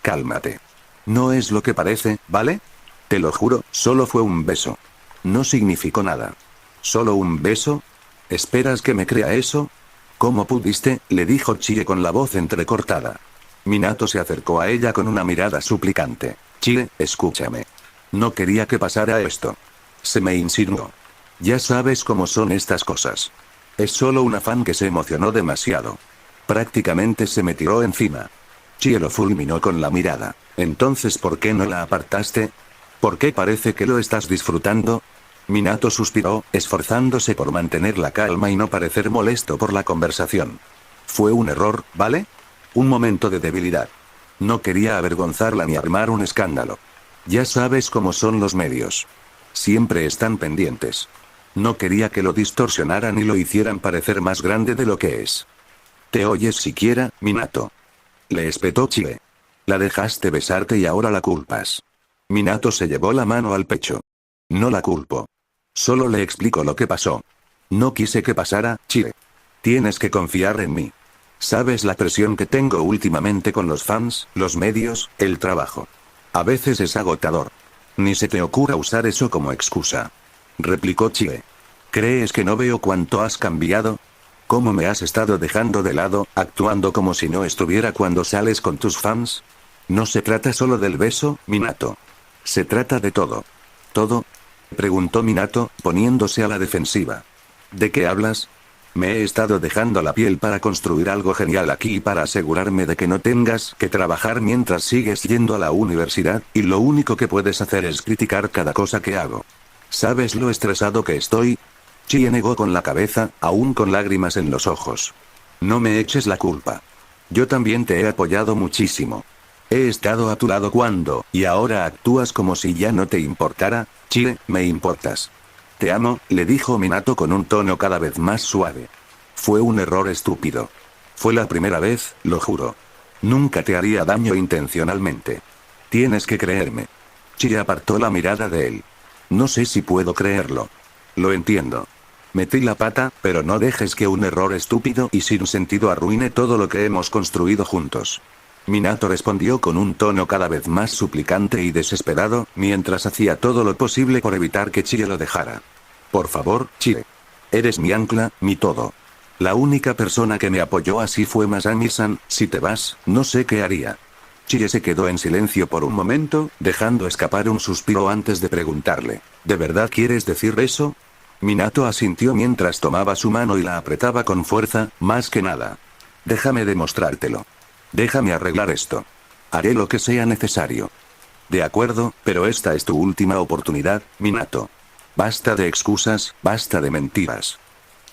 cálmate. No es lo que parece, ¿vale? Te lo juro, solo fue un beso. No significó nada. ¿Solo un beso? ¿Esperas que me crea eso? ¿Cómo pudiste?, le dijo Chie con la voz entrecortada. Minato se acercó a ella con una mirada suplicante. Chie, escúchame. No quería que pasara esto. Se me insinuó. Ya sabes cómo son estas cosas. Es solo una fan que se emocionó demasiado. Prácticamente se me tiró encima. Chie lo fulminó con la mirada. Entonces, ¿por qué no la apartaste? ¿Por qué parece que lo estás disfrutando? Minato suspiró, esforzándose por mantener la calma y no parecer molesto por la conversación. Fue un error, ¿vale? Un momento de debilidad. No quería avergonzarla ni armar un escándalo. Ya sabes cómo son los medios. Siempre están pendientes. No quería que lo distorsionaran y lo hicieran parecer más grande de lo que es. ¿Te oyes siquiera, Minato? Le espetó Chie. La dejaste besarte y ahora la culpas. Minato se llevó la mano al pecho. No la culpo. Solo le explico lo que pasó. No quise que pasara, Chie. Tienes que confiar en mí. ¿Sabes la presión que tengo últimamente con los fans, los medios, el trabajo? A veces es agotador. Ni se te ocurra usar eso como excusa. Replicó Chie. ¿Crees que no veo cuánto has cambiado? ¿Cómo me has estado dejando de lado, actuando como si no estuviera cuando sales con tus fans? No se trata solo del beso, Minato. Se trata de todo. ¿Todo? Preguntó Minato, poniéndose a la defensiva. ¿De qué hablas? Me he estado dejando la piel para construir algo genial aquí y para asegurarme de que no tengas que trabajar mientras sigues yendo a la universidad, y lo único que puedes hacer es criticar cada cosa que hago. ¿Sabes lo estresado que estoy? Chie negó con la cabeza, aún con lágrimas en los ojos. No me eches la culpa. Yo también te he apoyado muchísimo. He estado a tu lado cuando, y ahora actúas como si ya no te importara. Chie, me importas. Te amo, le dijo Minato con un tono cada vez más suave. Fue un error estúpido. Fue la primera vez, lo juro. Nunca te haría daño intencionalmente. Tienes que creerme. Chie apartó la mirada de él. No sé si puedo creerlo. Lo entiendo. Metí la pata, pero no dejes que un error estúpido y sin sentido arruine todo lo que hemos construido juntos. Minato respondió con un tono cada vez más suplicante y desesperado, mientras hacía todo lo posible por evitar que Chie lo dejara. Por favor, Chie. Eres mi ancla, mi todo. La única persona que me apoyó así fue Masami-san. Si te vas, no sé qué haría. Chie se quedó en silencio por un momento, dejando escapar un suspiro antes de preguntarle, ¿de verdad quieres decir eso? Minato asintió mientras tomaba su mano y la apretaba con fuerza, más que nada. Déjame demostrártelo. Déjame arreglar esto. Haré lo que sea necesario. De acuerdo, pero esta es tu última oportunidad, Minato. Basta de excusas, basta de mentiras.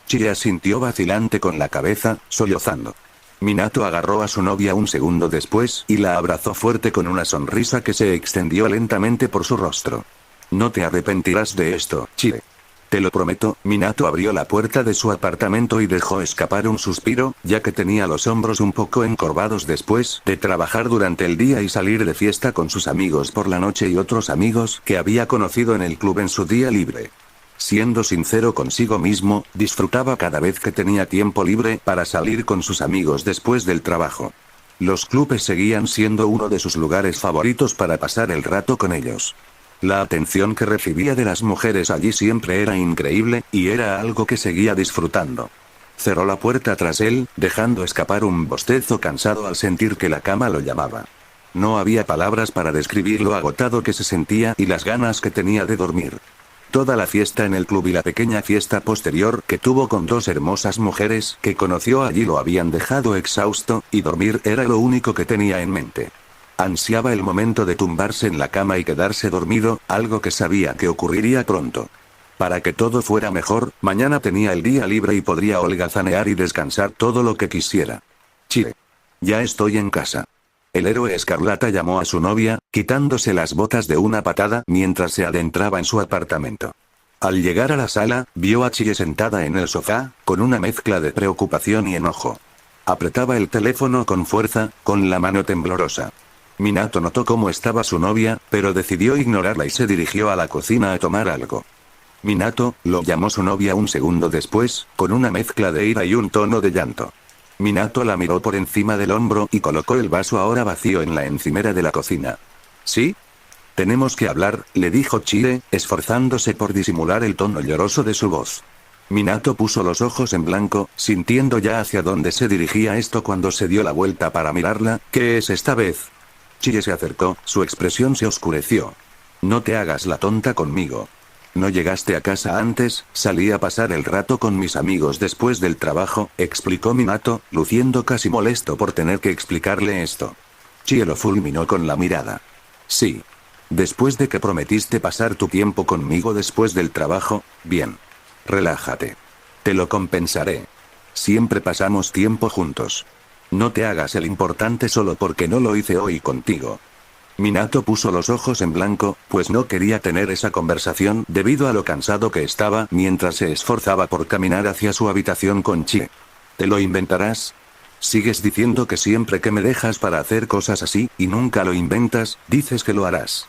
Chie asintió vacilante con la cabeza, sollozando. Minato agarró a su novia un segundo después y la abrazó fuerte con una sonrisa que se extendió lentamente por su rostro. No te arrepentirás de esto, Chie. Te lo prometo. Minato abrió la puerta de su apartamento y dejó escapar un suspiro, ya que tenía los hombros un poco encorvados después de trabajar durante el día y salir de fiesta con sus amigos por la noche y otros amigos que había conocido en el club en su día libre. Siendo sincero consigo mismo, disfrutaba cada vez que tenía tiempo libre para salir con sus amigos después del trabajo. Los clubes seguían siendo uno de sus lugares favoritos para pasar el rato con ellos. La atención que recibía de las mujeres allí siempre era increíble, y era algo que seguía disfrutando. Cerró la puerta tras él, dejando escapar un bostezo cansado al sentir que la cama lo llamaba. No había palabras para describir lo agotado que se sentía y las ganas que tenía de dormir. Toda la fiesta en el club y la pequeña fiesta posterior que tuvo con dos hermosas mujeres que conoció allí lo habían dejado exhausto, y dormir era lo único que tenía en mente. Ansiaba el momento de tumbarse en la cama y quedarse dormido, algo que sabía que ocurriría pronto. Para que todo fuera mejor, mañana tenía el día libre y podría holgazanear y descansar todo lo que quisiera. Chie. Ya estoy en casa. El héroe escarlata llamó a su novia, quitándose las botas de una patada mientras se adentraba en su apartamento. Al llegar a la sala, vio a Chie sentada en el sofá, con una mezcla de preocupación y enojo. Apretaba el teléfono con fuerza, con la mano temblorosa. Minato notó cómo estaba su novia, pero decidió ignorarla y se dirigió a la cocina a tomar algo. Minato, lo llamó su novia un segundo después, con una mezcla de ira y un tono de llanto. Minato la miró por encima del hombro y colocó el vaso ahora vacío en la encimera de la cocina. ¿Sí? Tenemos que hablar, le dijo Chie, esforzándose por disimular el tono lloroso de su voz. Minato puso los ojos en blanco, sintiendo ya hacia dónde se dirigía esto cuando se dio la vuelta para mirarla. ¿Qué es esta vez? Chie se acercó, su expresión se oscureció. No te hagas la tonta conmigo. No llegaste a casa antes, salí a pasar el rato con mis amigos después del trabajo, explicó Minato, luciendo casi molesto por tener que explicarle esto. Chie lo fulminó con la mirada. Sí. Después de que prometiste pasar tu tiempo conmigo después del trabajo, bien. Relájate. Te lo compensaré. Siempre pasamos tiempo juntos. No te hagas el importante solo porque no lo hice hoy contigo. Minato puso los ojos en blanco, pues no quería tener esa conversación debido a lo cansado que estaba mientras se esforzaba por caminar hacia su habitación con Chie. ¿Te lo inventarás? Sigues diciendo que siempre que me dejas para hacer cosas así, y nunca lo inventas, dices que lo harás.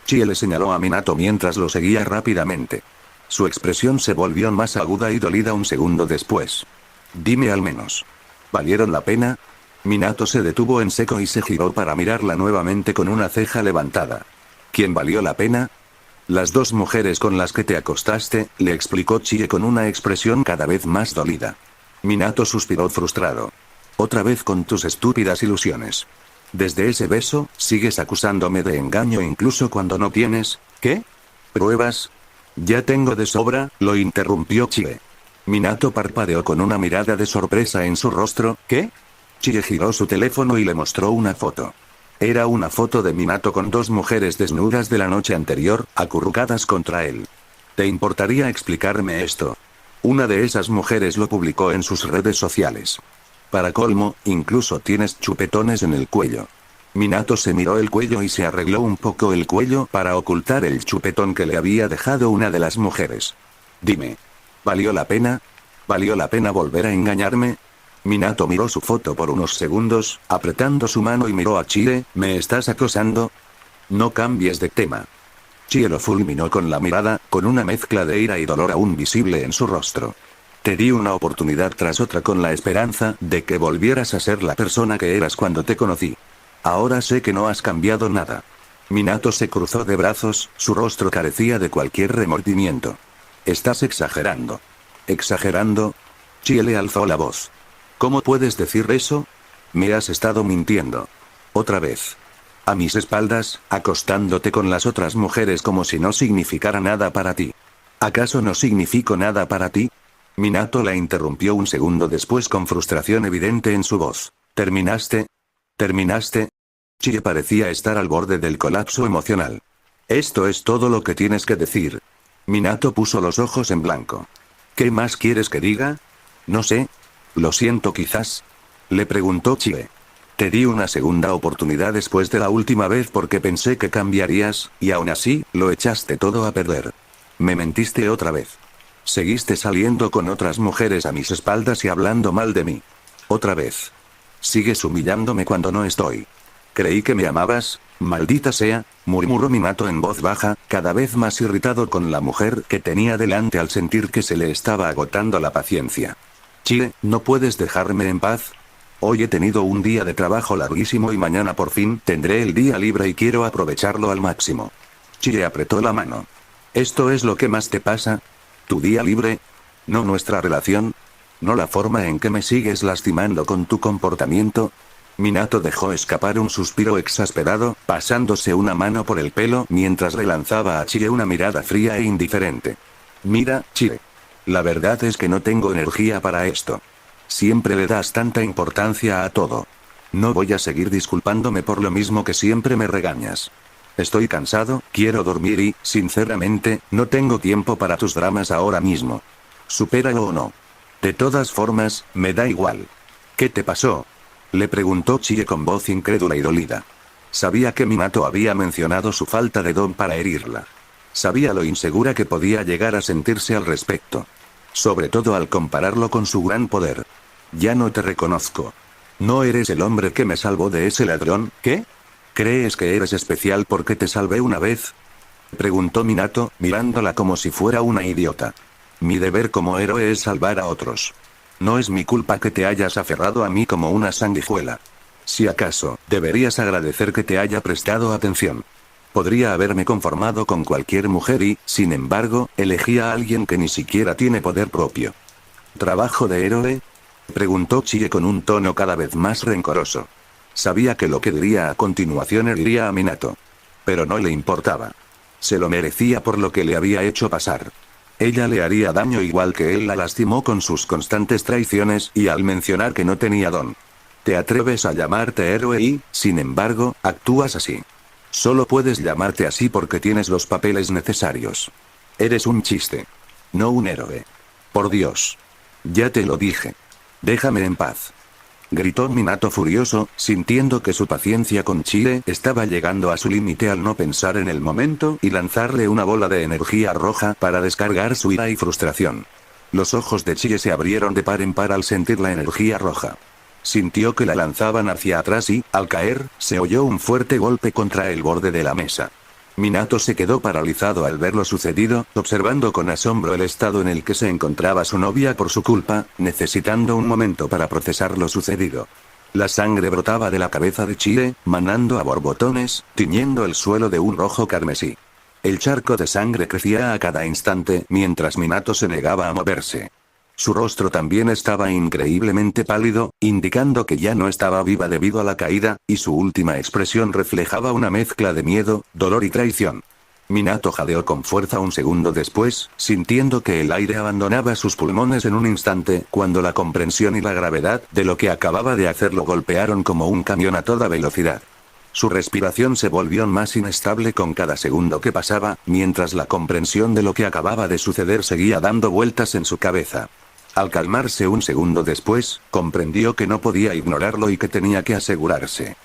Chie le señaló a Minato mientras lo seguía rápidamente. Su expresión se volvió más aguda y dolida un segundo después. Dime al menos. ¿Valieron la pena? Minato se detuvo en seco y se giró para mirarla nuevamente con una ceja levantada. ¿Quién valió la pena? Las dos mujeres con las que te acostaste, le explicó Chie con una expresión cada vez más dolida. Minato suspiró frustrado. Otra vez con tus estúpidas ilusiones. Desde ese beso, sigues acusándome de engaño incluso cuando no tienes, ¿qué? ¿Pruebas? Ya tengo de sobra, lo interrumpió Chie. Minato parpadeó con una mirada de sorpresa en su rostro, ¿qué? Chie giró su teléfono y le mostró una foto. Era una foto de Minato con dos mujeres desnudas de la noche anterior, acurrucadas contra él. ¿Te importaría explicarme esto? Una de esas mujeres lo publicó en sus redes sociales. Para colmo, incluso tienes chupetones en el cuello. Minato se miró el cuello y se arregló un poco el cuello para ocultar el chupetón que le había dejado una de las mujeres. Dime. ¿Valió la pena? ¿Valió la pena volver a engañarme? Minato miró su foto por unos segundos, apretando su mano y miró a Chie, ¿me estás acosando? No cambies de tema. Chie lo fulminó con la mirada, con una mezcla de ira y dolor aún visible en su rostro. Te di una oportunidad tras otra con la esperanza de que volvieras a ser la persona que eras cuando te conocí. Ahora sé que no has cambiado nada. Minato se cruzó de brazos, su rostro carecía de cualquier remordimiento. Estás exagerando. ¿Exagerando? Chie le alzó la voz. ¿Cómo puedes decir eso? Me has estado mintiendo. Otra vez. A mis espaldas, acostándote con las otras mujeres como si no significara nada para ti. ¿Acaso no significo nada para ti? Minato la interrumpió un segundo después con frustración evidente en su voz. ¿Terminaste? ¿Terminaste? Chie parecía estar al borde del colapso emocional. Esto es todo lo que tienes que decir. Minato puso los ojos en blanco. ¿Qué más quieres que diga? No sé. Lo siento quizás. Le preguntó Chie. Te di una segunda oportunidad después de la última vez porque pensé que cambiarías, y aún así, lo echaste todo a perder. Me mentiste otra vez. Seguiste saliendo con otras mujeres a mis espaldas y hablando mal de mí. Otra vez. Sigues humillándome cuando no estoy. Creí que me amabas, maldita sea, murmuró Minato en voz baja, cada vez más irritado con la mujer que tenía delante al sentir que se le estaba agotando la paciencia. Chie, ¿no puedes dejarme en paz? Hoy he tenido un día de trabajo larguísimo y mañana por fin tendré el día libre y quiero aprovecharlo al máximo. Chie apretó la mano. ¿Esto es lo que más te pasa? ¿Tu día libre? ¿No nuestra relación? ¿No la forma en que me sigues lastimando con tu comportamiento? Minato dejó escapar un suspiro exasperado, pasándose una mano por el pelo mientras le lanzaba a Chie una mirada fría e indiferente. Mira, Chie. La verdad es que no tengo energía para esto. Siempre le das tanta importancia a todo. No voy a seguir disculpándome por lo mismo que siempre me regañas. Estoy cansado, quiero dormir y, sinceramente, no tengo tiempo para tus dramas ahora mismo. Supéralo o no. De todas formas, me da igual. ¿Qué te pasó? Le preguntó Chie con voz incrédula y dolida. Sabía que Minato había mencionado su falta de don para herirla. Sabía lo insegura que podía llegar a sentirse al respecto. Sobre todo al compararlo con su gran poder. Ya no te reconozco. ¿No eres el hombre que me salvó de ese ladrón, qué? ¿Crees que eres especial porque te salvé una vez? Preguntó Minato, mirándola como si fuera una idiota. Mi deber como héroe es salvar a otros. No es mi culpa que te hayas aferrado a mí como una sanguijuela. Si acaso, deberías agradecer que te haya prestado atención. Podría haberme conformado con cualquier mujer y, sin embargo, elegí a alguien que ni siquiera tiene poder propio. ¿Trabajo de héroe? Preguntó Chie con un tono cada vez más rencoroso. Sabía que lo que diría a continuación heriría a Minato. Pero no le importaba. Se lo merecía por lo que le había hecho pasar. Ella le haría daño igual que él la lastimó con sus constantes traiciones y al mencionar que no tenía don. Te atreves a llamarte héroe y, sin embargo, actúas así. Solo puedes llamarte así porque tienes los papeles necesarios. Eres un chiste. No un héroe. Por Dios. Ya te lo dije. Déjame en paz. Gritó Minato furioso, sintiendo que su paciencia con Chie estaba llegando a su límite al no pensar en el momento y lanzarle una bola de energía roja para descargar su ira y frustración. Los ojos de Chie se abrieron de par en par al sentir la energía roja. Sintió que la lanzaban hacia atrás y, al caer, se oyó un fuerte golpe contra el borde de la mesa. Minato se quedó paralizado al ver lo sucedido, observando con asombro el estado en el que se encontraba su novia por su culpa, necesitando un momento para procesar lo sucedido. La sangre brotaba de la cabeza de Chie, manando a borbotones, tiñendo el suelo de un rojo carmesí. El charco de sangre crecía a cada instante, mientras Minato se negaba a moverse. Su rostro también estaba increíblemente pálido, indicando que ya no estaba viva debido a la caída, y su última expresión reflejaba una mezcla de miedo, dolor y traición. Minato jadeó con fuerza un segundo después, sintiendo que el aire abandonaba sus pulmones en un instante, cuando la comprensión y la gravedad de lo que acababa de hacer lo golpearon como un camión a toda velocidad. Su respiración se volvió más inestable con cada segundo que pasaba, mientras la comprensión de lo que acababa de suceder seguía dando vueltas en su cabeza. Al calmarse un segundo después, comprendió que no podía ignorarlo y que tenía que asegurarse.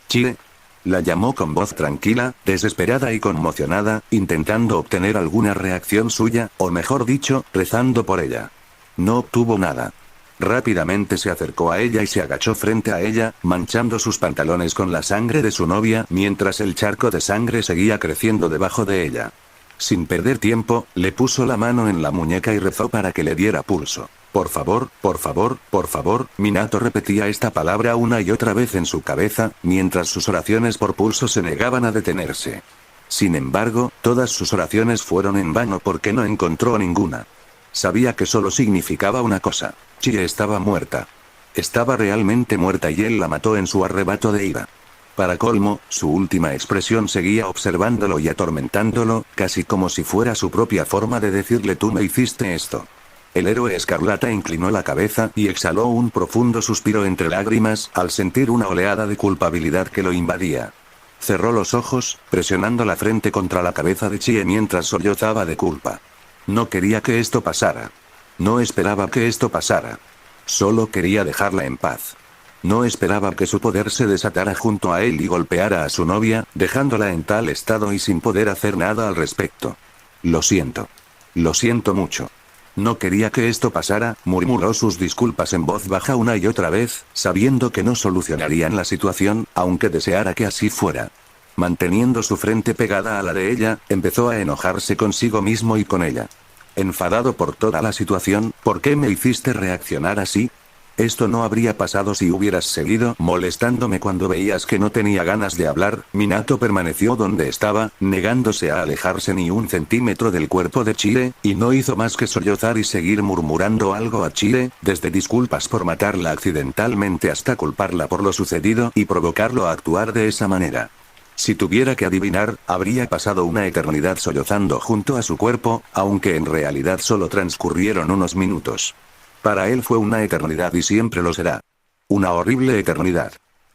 «Chie», la llamó con voz tranquila, desesperada y conmocionada, intentando obtener alguna reacción suya, o mejor dicho, rezando por ella. No obtuvo nada. Rápidamente se acercó a ella y se agachó frente a ella, manchando sus pantalones con la sangre de su novia, mientras el charco de sangre seguía creciendo debajo de ella. Sin perder tiempo, le puso la mano en la muñeca y rezó para que le diera pulso. Por favor, por favor, por favor, Minato repetía esta palabra una y otra vez en su cabeza, mientras sus oraciones por pulso se negaban a detenerse. Sin embargo, todas sus oraciones fueron en vano porque no encontró ninguna. Sabía que solo significaba una cosa: Chie estaba muerta. Estaba realmente muerta y él la mató en su arrebato de ira. Para colmo, su última expresión seguía observándolo y atormentándolo, casi como si fuera su propia forma de decirle tú me hiciste esto. El héroe escarlata inclinó la cabeza y exhaló un profundo suspiro entre lágrimas al sentir una oleada de culpabilidad que lo invadía. Cerró los ojos, presionando la frente contra la cabeza de Chie mientras sollozaba de culpa. No quería que esto pasara. No esperaba que esto pasara. Solo quería dejarla en paz. No esperaba que su poder se desatara junto a él y golpeara a su novia, dejándola en tal estado y sin poder hacer nada al respecto. Lo siento. Lo siento mucho. No quería que esto pasara, murmuró sus disculpas en voz baja una y otra vez, sabiendo que no solucionarían la situación, aunque deseara que así fuera. Manteniendo su frente pegada a la de ella, empezó a enojarse consigo mismo y con ella. Enfadado por toda la situación, ¿por qué me hiciste reaccionar así? Esto no habría pasado si hubieras seguido molestándome cuando veías que no tenía ganas de hablar. Minato permaneció donde estaba, negándose a alejarse ni un centímetro del cuerpo de Chie, y no hizo más que sollozar y seguir murmurando algo a Chie, desde disculpas por matarla accidentalmente hasta culparla por lo sucedido y provocarlo a actuar de esa manera. Si tuviera que adivinar, habría pasado una eternidad sollozando junto a su cuerpo, aunque en realidad solo transcurrieron unos minutos. Para él fue una eternidad y siempre lo será. Una horrible eternidad.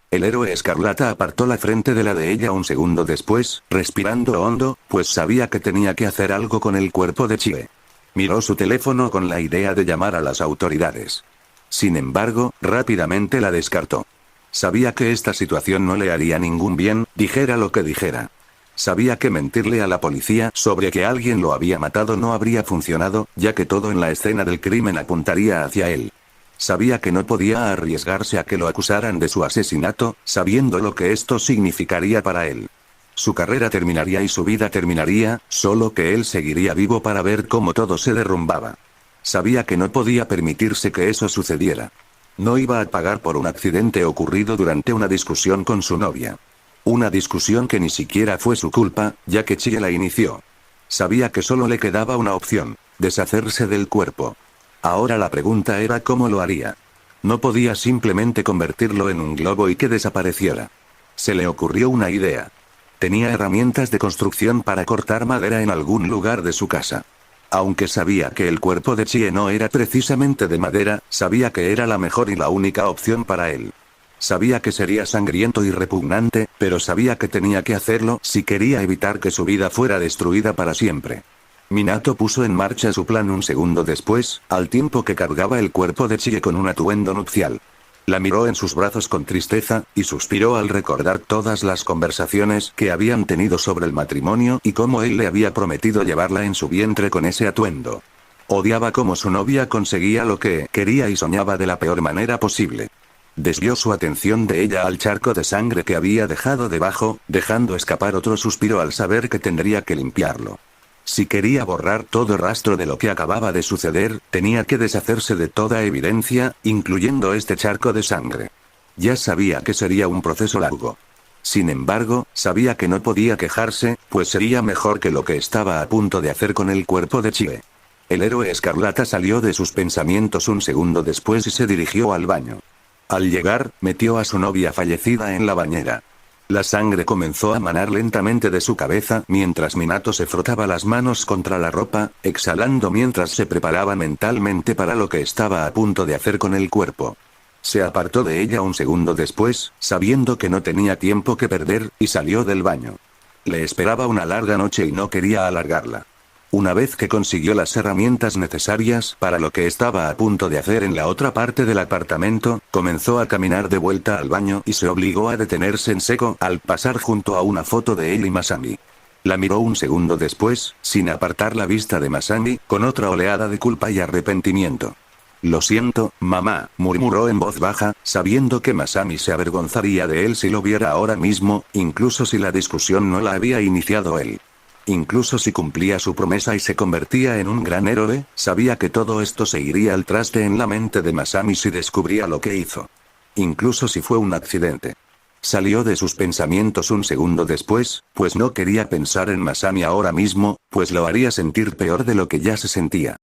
El héroe escarlata apartó la frente de la de ella un segundo después, respirando hondo, pues sabía que tenía que hacer algo con el cuerpo de Chie. Miró su teléfono con la idea de llamar a las autoridades. Sin embargo, rápidamente la descartó. Sabía que esta situación no le haría ningún bien, dijera lo que dijera. Sabía que mentirle a la policía sobre que alguien lo había matado no habría funcionado, ya que todo en la escena del crimen apuntaría hacia él. Sabía que no podía arriesgarse a que lo acusaran de su asesinato, sabiendo lo que esto significaría para él. Su carrera terminaría y su vida terminaría, solo que él seguiría vivo para ver cómo todo se derrumbaba. Sabía que no podía permitirse que eso sucediera. No iba a pagar por un accidente ocurrido durante una discusión con su novia. Una discusión que ni siquiera fue su culpa, ya que Chie la inició. Sabía que solo le quedaba una opción: deshacerse del cuerpo. Ahora la pregunta era cómo lo haría. No podía simplemente convertirlo en un globo y que desapareciera. Se le ocurrió una idea. Tenía herramientas de construcción para cortar madera en algún lugar de su casa. Aunque sabía que el cuerpo de Chie no era precisamente de madera, sabía que era la mejor y la única opción para él. Sabía que sería sangriento y repugnante, pero sabía que tenía que hacerlo si quería evitar que su vida fuera destruida para siempre. Minato puso en marcha su plan un segundo después, al tiempo que cargaba el cuerpo de Chie con un atuendo nupcial. La miró en sus brazos con tristeza, y suspiró al recordar todas las conversaciones que habían tenido sobre el matrimonio y cómo él le había prometido llevarla en su vientre con ese atuendo. Odiaba cómo su novia conseguía lo que quería y soñaba de la peor manera posible. Desvió su atención de ella al charco de sangre que había dejado debajo, dejando escapar otro suspiro al saber que tendría que limpiarlo. Si quería borrar todo rastro de lo que acababa de suceder, tenía que deshacerse de toda evidencia, incluyendo este charco de sangre. Ya sabía que sería un proceso largo. Sin embargo, sabía que no podía quejarse, pues sería mejor que lo que estaba a punto de hacer con el cuerpo de Chie. El héroe escarlata salió de sus pensamientos un segundo después y se dirigió al baño. Al llegar, metió a su novia fallecida en la bañera. La sangre comenzó a manar lentamente de su cabeza mientras Minato se frotaba las manos contra la ropa, exhalando mientras se preparaba mentalmente para lo que estaba a punto de hacer con el cuerpo. Se apartó de ella un segundo después, sabiendo que no tenía tiempo que perder, y salió del baño. Le esperaba una larga noche y no quería alargarla. Una vez que consiguió las herramientas necesarias para lo que estaba a punto de hacer en la otra parte del apartamento, comenzó a caminar de vuelta al baño y se obligó a detenerse en seco al pasar junto a una foto de él y Masami. La miró un segundo después, sin apartar la vista de Masami, con otra oleada de culpa y arrepentimiento. Lo siento, mamá, murmuró en voz baja, sabiendo que Masami se avergonzaría de él si lo viera ahora mismo, incluso si la discusión no la había iniciado él. Incluso si cumplía su promesa y se convertía en un gran héroe, sabía que todo esto se iría al traste en la mente de Masami si descubría lo que hizo. Incluso si fue un accidente. Salió de sus pensamientos un segundo después, pues no quería pensar en Masami ahora mismo, pues lo haría sentir peor de lo que ya se sentía.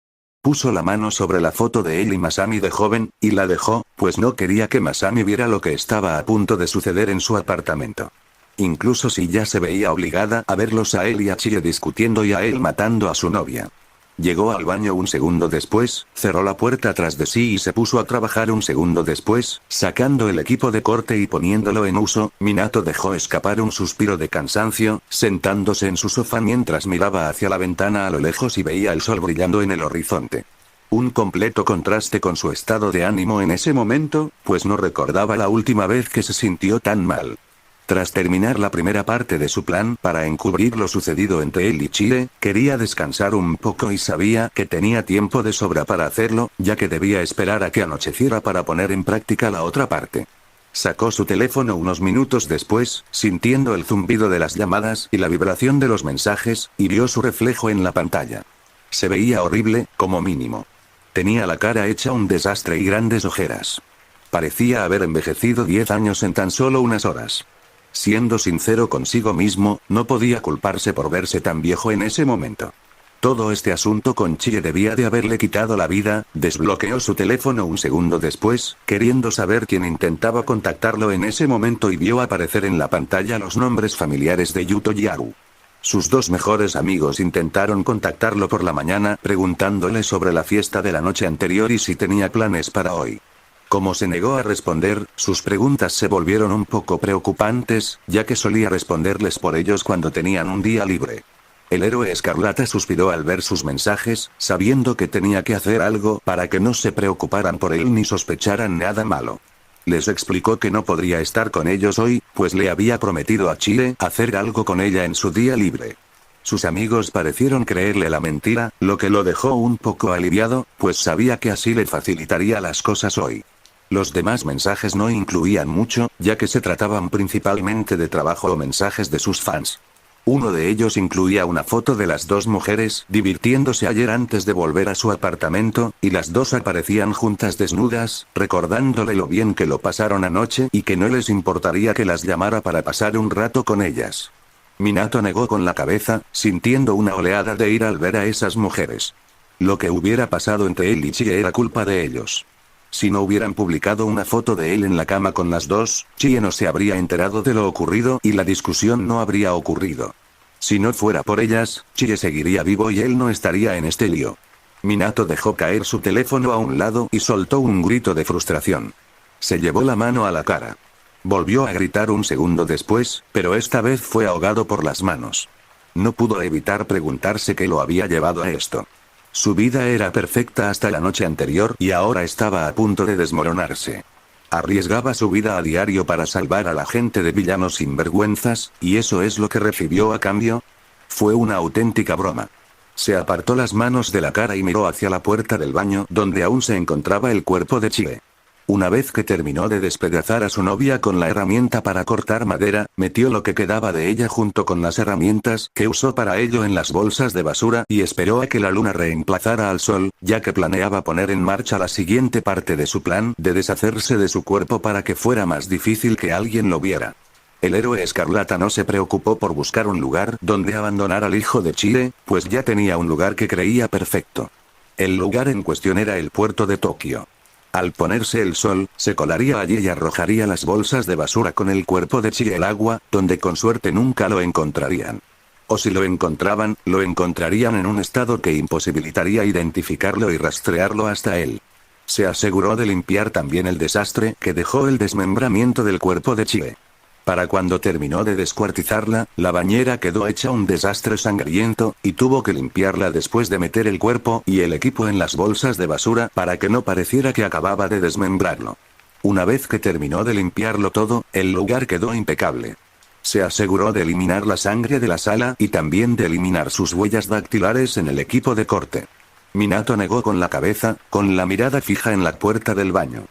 Puso la mano sobre la foto de él y Masami de joven, y la dejó, pues no quería que Masami viera lo que estaba a punto de suceder en su apartamento. Incluso si ya se veía obligada a verlos a él y a Chie discutiendo y a él matando a su novia. Llegó al baño un segundo después, cerró la puerta tras de sí y se puso a trabajar un segundo después, sacando el equipo de corte y poniéndolo en uso. Minato dejó escapar un suspiro de cansancio, sentándose en su sofá mientras miraba hacia la ventana a lo lejos y veía el sol brillando en el horizonte. Un completo contraste con su estado de ánimo en ese momento, pues no recordaba la última vez que se sintió tan mal. Tras terminar la primera parte de su plan para encubrir lo sucedido entre él y Chie, quería descansar un poco y sabía que tenía tiempo de sobra para hacerlo, ya que debía esperar a que anocheciera para poner en práctica la otra parte. Sacó su teléfono unos minutos después, sintiendo el zumbido de las llamadas y la vibración de los mensajes, y vio su reflejo en la pantalla. Se veía horrible, como mínimo. Tenía la cara hecha un desastre y grandes ojeras. Parecía haber envejecido 10 años en tan solo unas horas. Siendo sincero consigo mismo, no podía culparse por verse tan viejo en ese momento. Todo este asunto con Chie debía de haberle quitado la vida. Desbloqueó su teléfono un segundo después, queriendo saber quién intentaba contactarlo en ese momento y vio aparecer en la pantalla los nombres familiares de Yuto y Aru. Sus dos mejores amigos intentaron contactarlo por la mañana preguntándole sobre la fiesta de la noche anterior y si tenía planes para hoy. Como se negó a responder, sus preguntas se volvieron un poco preocupantes, ya que solía responderles por ellos cuando tenían un día libre. El héroe escarlata suspiró al ver sus mensajes, sabiendo que tenía que hacer algo para que no se preocuparan por él ni sospecharan nada malo. Les explicó que no podría estar con ellos hoy, pues le había prometido a Chie hacer algo con ella en su día libre. Sus amigos parecieron creerle la mentira, lo que lo dejó un poco aliviado, pues sabía que así le facilitaría las cosas hoy. Los demás mensajes no incluían mucho, ya que se trataban principalmente de trabajo o mensajes de sus fans. Uno de ellos incluía una foto de las dos mujeres divirtiéndose ayer antes de volver a su apartamento, y las dos aparecían juntas desnudas, recordándole lo bien que lo pasaron anoche y que no les importaría que las llamara para pasar un rato con ellas. Minato negó con la cabeza, sintiendo una oleada de ira al ver a esas mujeres. Lo que hubiera pasado entre él y Chie era culpa de ellos. Si no hubieran publicado una foto de él en la cama con las dos, Chie no se habría enterado de lo ocurrido y la discusión no habría ocurrido. Si no fuera por ellas, Chie seguiría vivo y él no estaría en este lío. Minato dejó caer su teléfono a un lado y soltó un grito de frustración. Se llevó la mano a la cara. Volvió a gritar un segundo después, pero esta vez fue ahogado por las manos. No pudo evitar preguntarse qué lo había llevado a esto. Su vida era perfecta hasta la noche anterior y ahora estaba a punto de desmoronarse. Arriesgaba su vida a diario para salvar a la gente de villanos sinvergüenzas, ¿y eso es lo que recibió a cambio? Fue una auténtica broma. Se apartó las manos de la cara y miró hacia la puerta del baño donde aún se encontraba el cuerpo de Chie. Una vez que terminó de despedazar a su novia con la herramienta para cortar madera, metió lo que quedaba de ella junto con las herramientas que usó para ello en las bolsas de basura y esperó a que la luna reemplazara al sol, ya que planeaba poner en marcha la siguiente parte de su plan de deshacerse de su cuerpo para que fuera más difícil que alguien lo viera. El héroe escarlata no se preocupó por buscar un lugar donde abandonar al hijo de Chie, pues ya tenía un lugar que creía perfecto. El lugar en cuestión era el puerto de Tokio. Al ponerse el sol, se colaría allí y arrojaría las bolsas de basura con el cuerpo de Chie al agua, donde con suerte nunca lo encontrarían. O si lo encontraban, lo encontrarían en un estado que imposibilitaría identificarlo y rastrearlo hasta él. Se aseguró de limpiar también el desastre que dejó el desmembramiento del cuerpo de Chie. Para cuando terminó de descuartizarla, la bañera quedó hecha un desastre sangriento, y tuvo que limpiarla después de meter el cuerpo y el equipo en las bolsas de basura para que no pareciera que acababa de desmembrarlo. Una vez que terminó de limpiarlo todo, el lugar quedó impecable. Se aseguró de eliminar la sangre de la sala y también de eliminar sus huellas dactilares en el equipo de corte. Minato negó con la cabeza, con la mirada fija en la puerta del baño.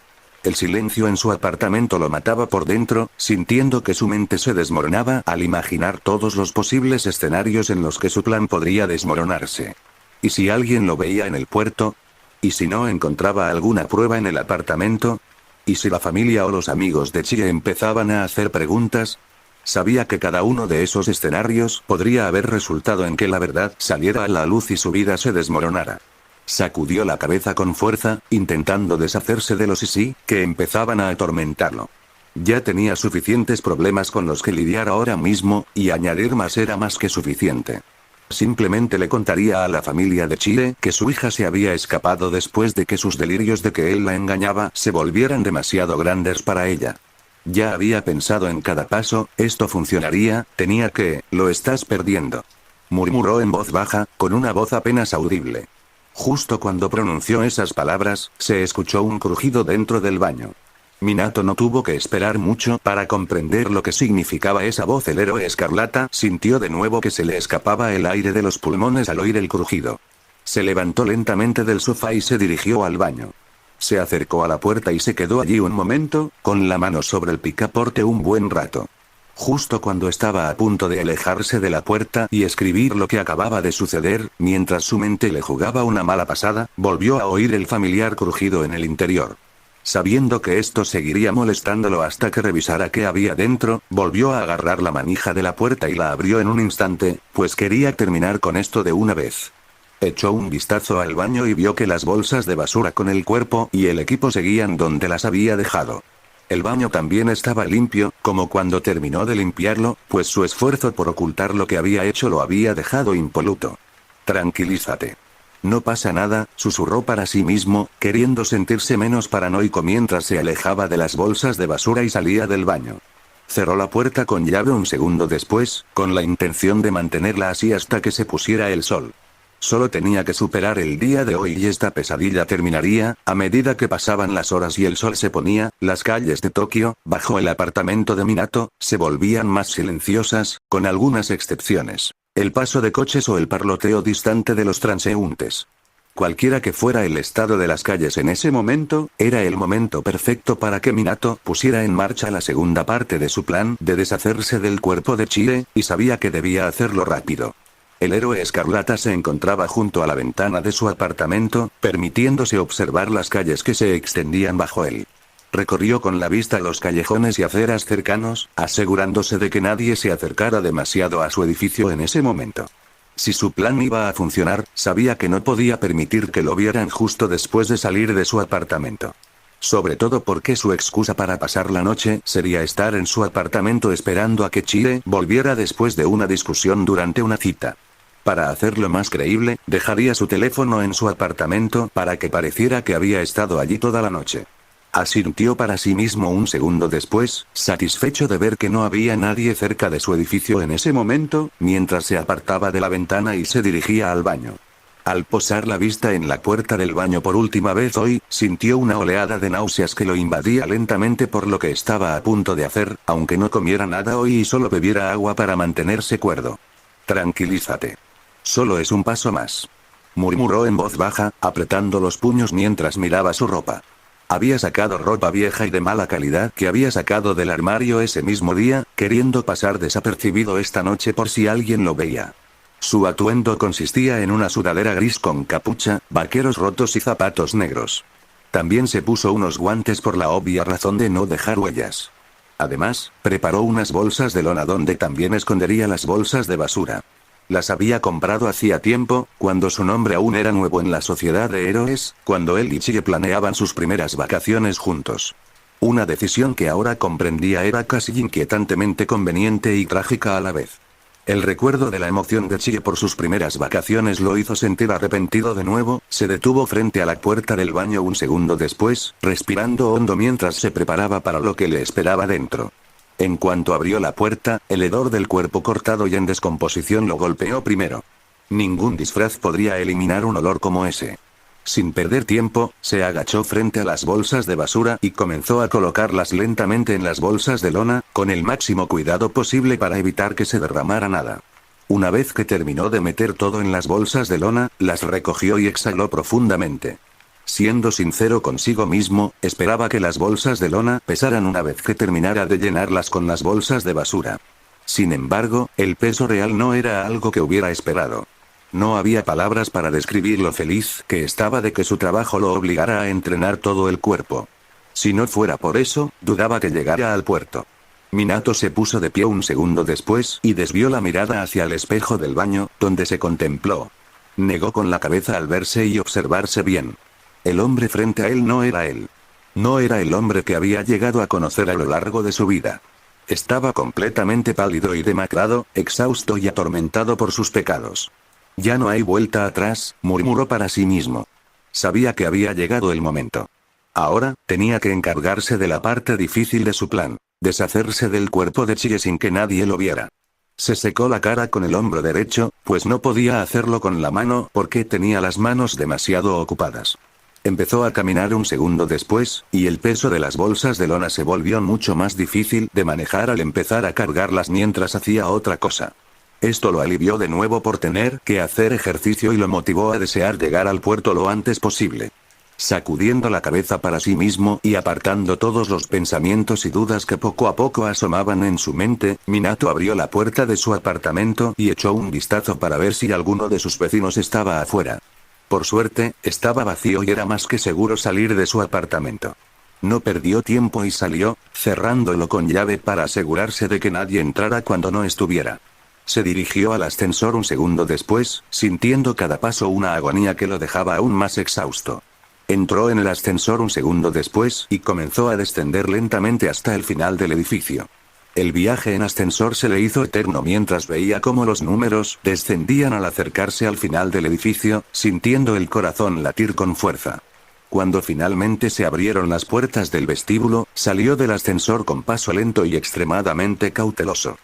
El silencio en su apartamento lo mataba por dentro, sintiendo que su mente se desmoronaba al imaginar todos los posibles escenarios en los que su plan podría desmoronarse. ¿Y si alguien lo veía en el puerto? ¿Y si no encontraba alguna prueba en el apartamento? ¿Y si la familia o los amigos de Chie empezaban a hacer preguntas? Sabía que cada uno de esos escenarios podría haber resultado en que la verdad saliera a la luz y su vida se desmoronara. Sacudió la cabeza con fuerza, intentando deshacerse de los sí que empezaban a atormentarlo. Ya tenía suficientes problemas con los que lidiar ahora mismo, y añadir más era más que suficiente. Simplemente le contaría a la familia de Chie que su hija se había escapado después de que sus delirios de que él la engañaba se volvieran demasiado grandes para ella. Ya había pensado en cada paso, esto funcionaría, tenía que, lo estás perdiendo. Murmuró en voz baja, con una voz apenas audible. Justo cuando pronunció esas palabras, se escuchó un crujido dentro del baño. Minato no tuvo que esperar mucho para comprender lo que significaba esa voz. El héroe escarlata sintió de nuevo que se le escapaba el aire de los pulmones al oír el crujido. Se levantó lentamente del sofá y se dirigió al baño. Se acercó a la puerta y se quedó allí un momento, con la mano sobre el picaporte un buen rato. Justo cuando estaba a punto de alejarse de la puerta y escribir lo que acababa de suceder, mientras su mente le jugaba una mala pasada, volvió a oír el familiar crujido en el interior. Sabiendo que esto seguiría molestándolo hasta que revisara qué había dentro, volvió a agarrar la manija de la puerta y la abrió en un instante, pues quería terminar con esto de una vez. Echó un vistazo al baño y vio que las bolsas de basura con el cuerpo y el equipo seguían donde las había dejado. El baño también estaba limpio, como cuando terminó de limpiarlo, pues su esfuerzo por ocultar lo que había hecho lo había dejado impoluto. Tranquilízate. No pasa nada, susurró para sí mismo, queriendo sentirse menos paranoico mientras se alejaba de las bolsas de basura y salía del baño. Cerró la puerta con llave un segundo después, con la intención de mantenerla así hasta que se pusiera el sol. Solo tenía que superar el día de hoy y esta pesadilla terminaría. A medida que pasaban las horas y el sol se ponía, las calles de Tokio, bajo el apartamento de Minato, se volvían más silenciosas, con algunas excepciones. El paso de coches o el parloteo distante de los transeúntes. Cualquiera que fuera el estado de las calles en ese momento, era el momento perfecto para que Minato pusiera en marcha la segunda parte de su plan de deshacerse del cuerpo de Chie, y sabía que debía hacerlo rápido. El héroe escarlata se encontraba junto a la ventana de su apartamento, permitiéndose observar las calles que se extendían bajo él. Recorrió con la vista los callejones y aceras cercanos, asegurándose de que nadie se acercara demasiado a su edificio en ese momento. Si su plan iba a funcionar, sabía que no podía permitir que lo vieran justo después de salir de su apartamento. Sobre todo porque su excusa para pasar la noche sería estar en su apartamento esperando a que Chie volviera después de una discusión durante una cita. Para hacerlo más creíble, dejaría su teléfono en su apartamento para que pareciera que había estado allí toda la noche. Asintió para sí mismo un segundo después, satisfecho de ver que no había nadie cerca de su edificio en ese momento, mientras se apartaba de la ventana y se dirigía al baño. Al posar la vista en la puerta del baño por última vez hoy, sintió una oleada de náuseas que lo invadía lentamente por lo que estaba a punto de hacer, aunque no comiera nada hoy y solo bebiera agua para mantenerse cuerdo. Tranquilízate. Solo es un paso más. Murmuró en voz baja, apretando los puños mientras miraba su ropa. Había sacado ropa vieja y de mala calidad que había sacado del armario ese mismo día, queriendo pasar desapercibido esta noche por si alguien lo veía. Su atuendo consistía en una sudadera gris con capucha, vaqueros rotos y zapatos negros. También se puso unos guantes por la obvia razón de no dejar huellas. Además, preparó unas bolsas de lona donde también escondería las bolsas de basura. Las había comprado hacía tiempo, cuando su nombre aún era nuevo en la sociedad de héroes, cuando él y Chie planeaban sus primeras vacaciones juntos. Una decisión que ahora comprendía era casi inquietantemente conveniente y trágica a la vez. El recuerdo de la emoción de Chie por sus primeras vacaciones lo hizo sentir arrepentido de nuevo. Se detuvo frente a la puerta del baño un segundo después, respirando hondo mientras se preparaba para lo que le esperaba dentro. En cuanto abrió la puerta, el hedor del cuerpo cortado y en descomposición lo golpeó primero. Ningún disfraz podría eliminar un olor como ese. Sin perder tiempo, se agachó frente a las bolsas de basura y comenzó a colocarlas lentamente en las bolsas de lona, con el máximo cuidado posible para evitar que se derramara nada. Una vez que terminó de meter todo en las bolsas de lona, las recogió y exhaló profundamente. Siendo sincero consigo mismo, esperaba que las bolsas de lona pesaran una vez que terminara de llenarlas con las bolsas de basura. Sin embargo, el peso real no era algo que hubiera esperado. No había palabras para describir lo feliz que estaba de que su trabajo lo obligara a entrenar todo el cuerpo. Si no fuera por eso, dudaba que llegara al puerto. Minato se puso de pie un segundo después y desvió la mirada hacia el espejo del baño, donde se contempló. Negó con la cabeza al verse y observarse bien. El hombre frente a él no era él. No era el hombre que había llegado a conocer a lo largo de su vida. Estaba completamente pálido y demacrado, exhausto y atormentado por sus pecados. Ya no hay vuelta atrás, murmuró para sí mismo. Sabía que había llegado el momento. Ahora, tenía que encargarse de la parte difícil de su plan, deshacerse del cuerpo de Chie sin que nadie lo viera. Se secó la cara con el hombro derecho, pues no podía hacerlo con la mano porque tenía las manos demasiado ocupadas. Empezó a caminar un segundo después, y el peso de las bolsas de lona se volvió mucho más difícil de manejar al empezar a cargarlas mientras hacía otra cosa. Esto lo alivió de nuevo por tener que hacer ejercicio y lo motivó a desear llegar al puerto lo antes posible. Sacudiendo la cabeza para sí mismo y apartando todos los pensamientos y dudas que poco a poco asomaban en su mente, Minato abrió la puerta de su apartamento y echó un vistazo para ver si alguno de sus vecinos estaba afuera. Por suerte, estaba vacío y era más que seguro salir de su apartamento. No perdió tiempo y salió, cerrándolo con llave para asegurarse de que nadie entrara cuando no estuviera. Se dirigió al ascensor un segundo después, sintiendo cada paso una agonía que lo dejaba aún más exhausto. Entró en el ascensor un segundo después y comenzó a descender lentamente hasta el final del edificio. El viaje en ascensor se le hizo eterno mientras veía cómo los números descendían al acercarse al final del edificio, sintiendo el corazón latir con fuerza. Cuando finalmente se abrieron las puertas del vestíbulo, salió del ascensor con paso lento y extremadamente cauteloso.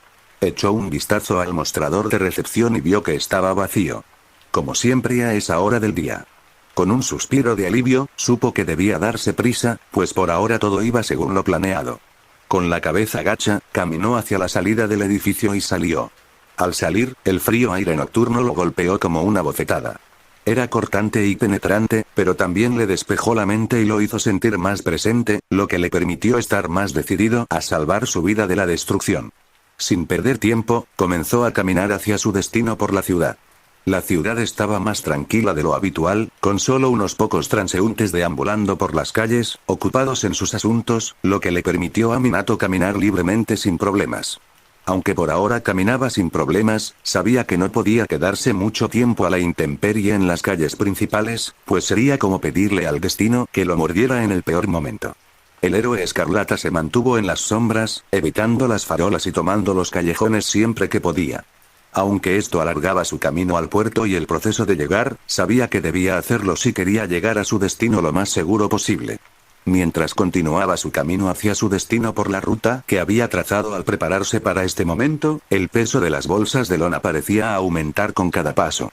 Echó un vistazo al mostrador de recepción y vio que estaba vacío. Como siempre a esa hora del día. Con un suspiro de alivio, supo que debía darse prisa, pues por ahora todo iba según lo planeado. Con la cabeza gacha, caminó hacia la salida del edificio y salió. Al salir, el frío aire nocturno lo golpeó como una bofetada. Era cortante y penetrante, pero también le despejó la mente y lo hizo sentir más presente, lo que le permitió estar más decidido a salvar su vida de la destrucción. Sin perder tiempo, comenzó a caminar hacia su destino por la ciudad. La ciudad estaba más tranquila de lo habitual, con solo unos pocos transeúntes deambulando por las calles, ocupados en sus asuntos, lo que le permitió a Minato caminar libremente sin problemas. Aunque por ahora caminaba sin problemas, sabía que no podía quedarse mucho tiempo a la intemperie en las calles principales, pues sería como pedirle al destino que lo mordiera en el peor momento. El héroe escarlata se mantuvo en las sombras, evitando las farolas y tomando los callejones siempre que podía. Aunque esto alargaba su camino al puerto y el proceso de llegar, sabía que debía hacerlo si quería llegar a su destino lo más seguro posible. Mientras continuaba su camino hacia su destino por la ruta que había trazado al prepararse para este momento, el peso de las bolsas de lona parecía aumentar con cada paso.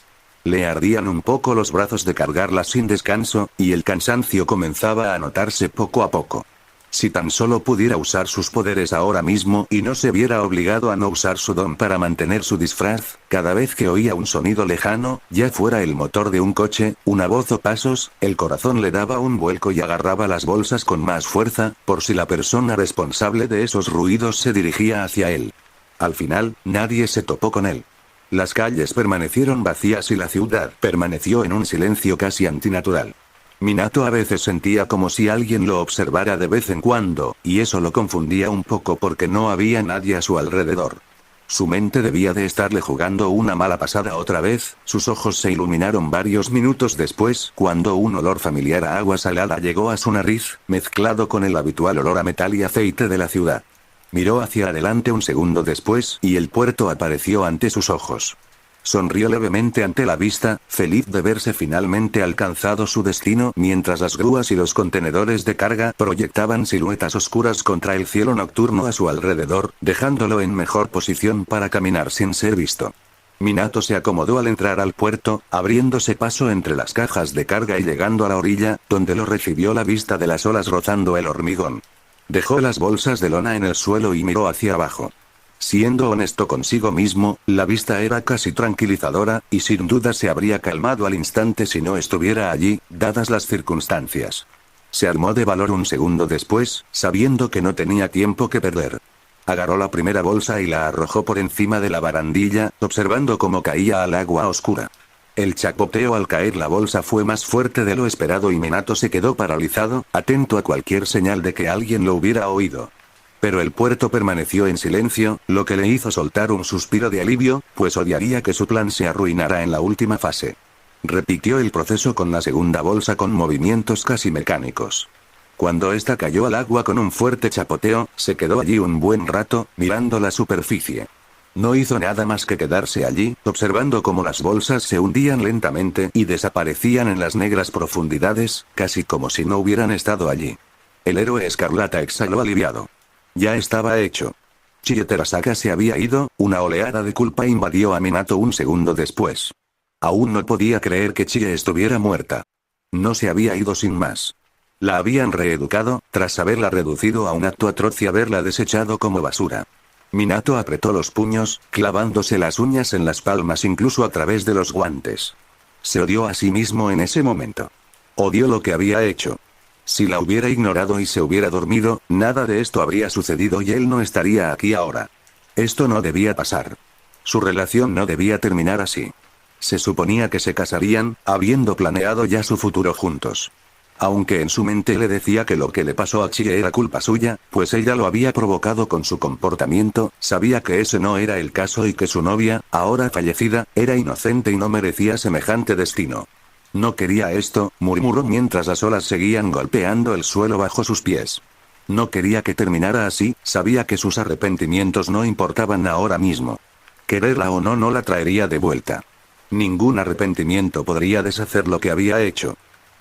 Le ardían un poco los brazos de cargarlas sin descanso, y el cansancio comenzaba a notarse poco a poco. Si tan solo pudiera usar sus poderes ahora mismo y no se viera obligado a no usar su don para mantener su disfraz, cada vez que oía un sonido lejano, ya fuera el motor de un coche, una voz o pasos, el corazón le daba un vuelco y agarraba las bolsas con más fuerza, por si la persona responsable de esos ruidos se dirigía hacia él. Al final, nadie se topó con él. Las calles permanecieron vacías y la ciudad permaneció en un silencio casi antinatural. Minato a veces sentía como si alguien lo observara de vez en cuando, y eso lo confundía un poco porque no había nadie a su alrededor. Su mente debía de estarle jugando una mala pasada otra vez. Sus ojos se iluminaron varios minutos después, cuando un olor familiar a agua salada llegó a su nariz, mezclado con el habitual olor a metal y aceite de la ciudad. Miró hacia adelante un segundo después, y el puerto apareció ante sus ojos. Sonrió levemente ante la vista, feliz de verse finalmente alcanzado su destino, mientras las grúas y los contenedores de carga proyectaban siluetas oscuras contra el cielo nocturno a su alrededor, dejándolo en mejor posición para caminar sin ser visto. Minato se acomodó al entrar al puerto, abriéndose paso entre las cajas de carga y llegando a la orilla, donde lo recibió la vista de las olas rozando el hormigón. Dejó las bolsas de lona en el suelo y miró hacia abajo. Siendo honesto consigo mismo, la vista era casi tranquilizadora, y sin duda se habría calmado al instante si no estuviera allí, dadas las circunstancias. Se armó de valor un segundo después, sabiendo que no tenía tiempo que perder. Agarró la primera bolsa y la arrojó por encima de la barandilla, observando cómo caía al agua oscura. El chapoteo al caer la bolsa fue más fuerte de lo esperado y Minato se quedó paralizado, atento a cualquier señal de que alguien lo hubiera oído. Pero el puerto permaneció en silencio, lo que le hizo soltar un suspiro de alivio, pues odiaría que su plan se arruinara en la última fase. Repitió el proceso con la segunda bolsa con movimientos casi mecánicos. Cuando ésta cayó al agua con un fuerte chapoteo, se quedó allí un buen rato, mirando la superficie. No hizo nada más que quedarse allí, observando cómo las bolsas se hundían lentamente y desaparecían en las negras profundidades, casi como si no hubieran estado allí. El héroe escarlata exhaló aliviado. Ya estaba hecho. Chie Terasaka se había ido, una oleada de culpa invadió a Minato un segundo después. Aún no podía creer que Chie estuviera muerta. No se había ido sin más. La habían reeducado, tras haberla reducido a un acto atroz y haberla desechado como basura. Minato apretó los puños, clavándose las uñas en las palmas incluso a través de los guantes. Se odió a sí mismo en ese momento. Odió lo que había hecho. Si la hubiera ignorado y se hubiera dormido, nada de esto habría sucedido y él no estaría aquí ahora. Esto no debía pasar. Su relación no debía terminar así. Se suponía que se casarían, habiendo planeado ya su futuro juntos. Aunque en su mente le decía que lo que le pasó a Chie era culpa suya, pues ella lo había provocado con su comportamiento, sabía que ese no era el caso y que su novia, ahora fallecida, era inocente y no merecía semejante destino. No quería esto, murmuró mientras las olas seguían golpeando el suelo bajo sus pies. No quería que terminara así, sabía que sus arrepentimientos no importaban ahora mismo. Quererla o no no la traería de vuelta. Ningún arrepentimiento podría deshacer lo que había hecho.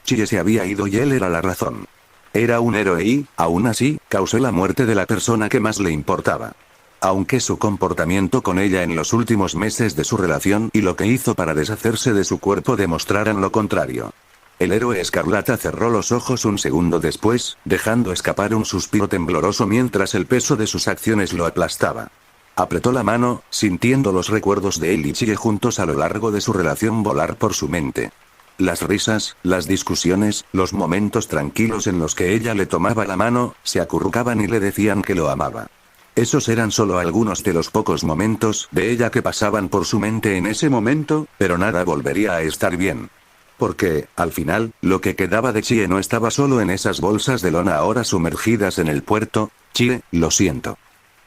Chie se había ido y él era la razón. Era un héroe y, aún así, causó la muerte de la persona que más le importaba. Aunque su comportamiento con ella en los últimos meses de su relación y lo que hizo para deshacerse de su cuerpo demostraran lo contrario. El héroe escarlata cerró los ojos un segundo después, dejando escapar un suspiro tembloroso mientras el peso de sus acciones lo aplastaba. Apretó la mano, sintiendo los recuerdos de él y Chie juntos a lo largo de su relación volar por su mente. Las risas, las discusiones, los momentos tranquilos en los que ella le tomaba la mano, se acurrucaban y le decían que lo amaba. Esos eran solo algunos de los pocos momentos de ella que pasaban por su mente en ese momento, pero nada volvería a estar bien. Porque, al final, lo que quedaba de Chie no estaba solo en esas bolsas de lona ahora sumergidas en el puerto. Chie, lo siento.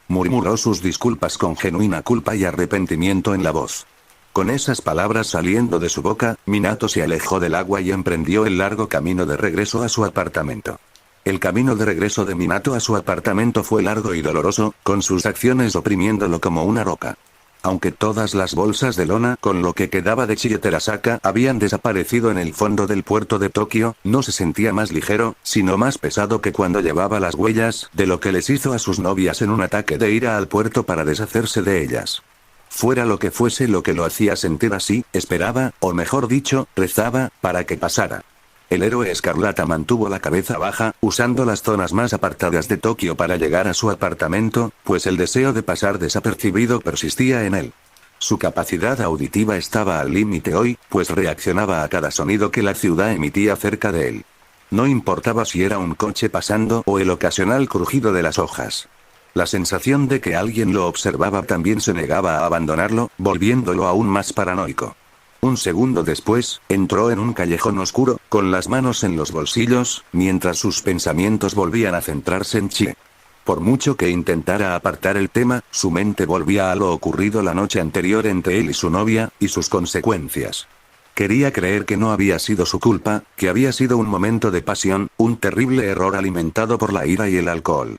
Murmuró sus disculpas con genuina culpa y arrepentimiento en la voz. Con esas palabras saliendo de su boca, Minato se alejó del agua y emprendió el largo camino de regreso a su apartamento. El camino de regreso de Minato a su apartamento fue largo y doloroso, con sus acciones oprimiéndolo como una roca. Aunque todas las bolsas de lona con lo que quedaba de Chie Terasaka habían desaparecido en el fondo del puerto de Tokio, no se sentía más ligero, sino más pesado que cuando llevaba las huellas de lo que les hizo a sus novias en un ataque de ira al puerto para deshacerse de ellas. Fuera lo que fuese lo que lo hacía sentir así, esperaba, o mejor dicho, rezaba, para que pasara. El héroe escarlata mantuvo la cabeza baja, usando las zonas más apartadas de Tokio para llegar a su apartamento, pues el deseo de pasar desapercibido persistía en él. Su capacidad auditiva estaba al límite hoy, pues reaccionaba a cada sonido que la ciudad emitía cerca de él. No importaba si era un coche pasando o el ocasional crujido de las hojas. La sensación de que alguien lo observaba también se negaba a abandonarlo, volviéndolo aún más paranoico. Un segundo después, entró en un callejón oscuro, con las manos en los bolsillos, mientras sus pensamientos volvían a centrarse en Chie. Por mucho que intentara apartar el tema, su mente volvía a lo ocurrido la noche anterior entre él y su novia, y sus consecuencias. Quería creer que no había sido su culpa, que había sido un momento de pasión, un terrible error alimentado por la ira y el alcohol.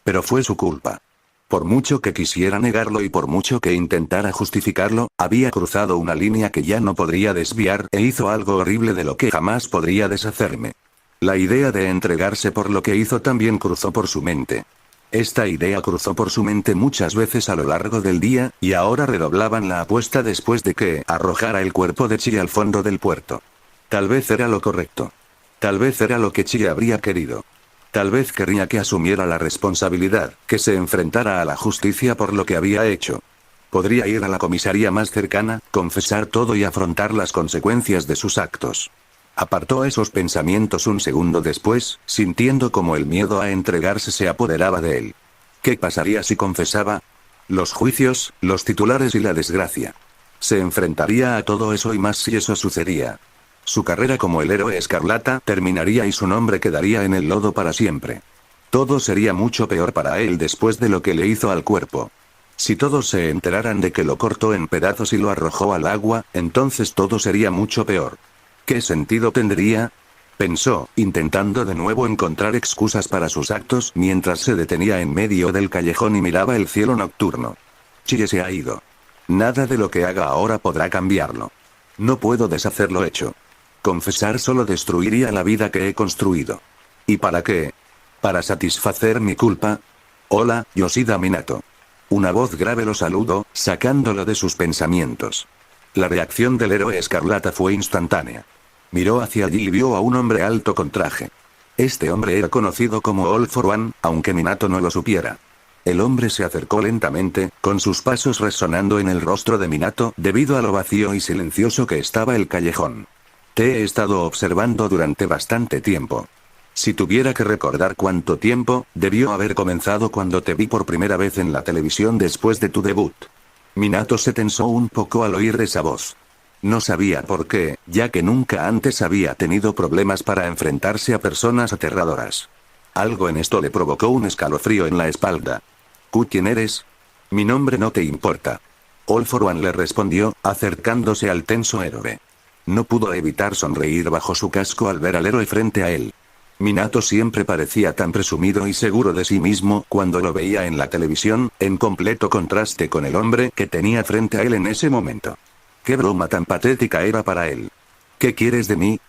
Pero fue su culpa. Por mucho que quisiera negarlo y por mucho que intentara justificarlo, había cruzado una línea que ya no podría desviar e hizo algo horrible de lo que jamás podría deshacerme. La idea de entregarse por lo que hizo también cruzó por su mente. Esta idea cruzó por su mente muchas veces a lo largo del día, y ahora redoblaban la apuesta después de que arrojara el cuerpo de Chie al fondo del puerto. Tal vez era lo correcto. Tal vez era lo que Chie habría querido. Tal vez querría que asumiera la responsabilidad, que se enfrentara a la justicia por lo que había hecho. Podría ir a la comisaría más cercana, confesar todo y afrontar las consecuencias de sus actos. Apartó esos pensamientos un segundo después, sintiendo como el miedo a entregarse se apoderaba de él. ¿Qué pasaría si confesaba? Los juicios, los titulares y la desgracia. Se enfrentaría a todo eso y más si eso sucedía. Su carrera como el héroe escarlata terminaría y su nombre quedaría en el lodo para siempre. Todo sería mucho peor para él después de lo que le hizo al cuerpo. Si todos se enteraran de que lo cortó en pedazos y lo arrojó al agua, entonces todo sería mucho peor. ¿Qué sentido tendría? Pensó, intentando de nuevo encontrar excusas para sus actos mientras se detenía en medio del callejón y miraba el cielo nocturno. Chie se ha ido. Nada de lo que haga ahora podrá cambiarlo. No puedo deshacer lo hecho. Confesar solo destruiría la vida que he construido. ¿Y para qué? ¿Para satisfacer mi culpa? Hola, Yoshida Minato. Una voz grave lo saludó, sacándolo de sus pensamientos. La reacción del héroe escarlata fue instantánea. Miró hacia allí y vio a un hombre alto con traje. Este hombre era conocido como All for One, aunque Minato no lo supiera. El hombre se acercó lentamente, con sus pasos resonando en el rostro de Minato, debido a lo vacío y silencioso que estaba el callejón. Te he estado observando durante bastante tiempo. Si tuviera que recordar cuánto tiempo, debió haber comenzado cuando te vi por primera vez en la televisión después de tu debut. Minato se tensó un poco al oír esa voz. No sabía por qué, ya que nunca antes había tenido problemas para enfrentarse a personas aterradoras. Algo en esto le provocó un escalofrío en la espalda. ¿Quién eres? Mi nombre no te importa. All for One le respondió, acercándose al tenso héroe. No pudo evitar sonreír bajo su casco al ver al héroe frente a él. Minato siempre parecía tan presumido y seguro de sí mismo cuando lo veía en la televisión, en completo contraste con el hombre que tenía frente a él en ese momento. ¿Qué broma tan patética era para él? ¿Qué quieres de mí?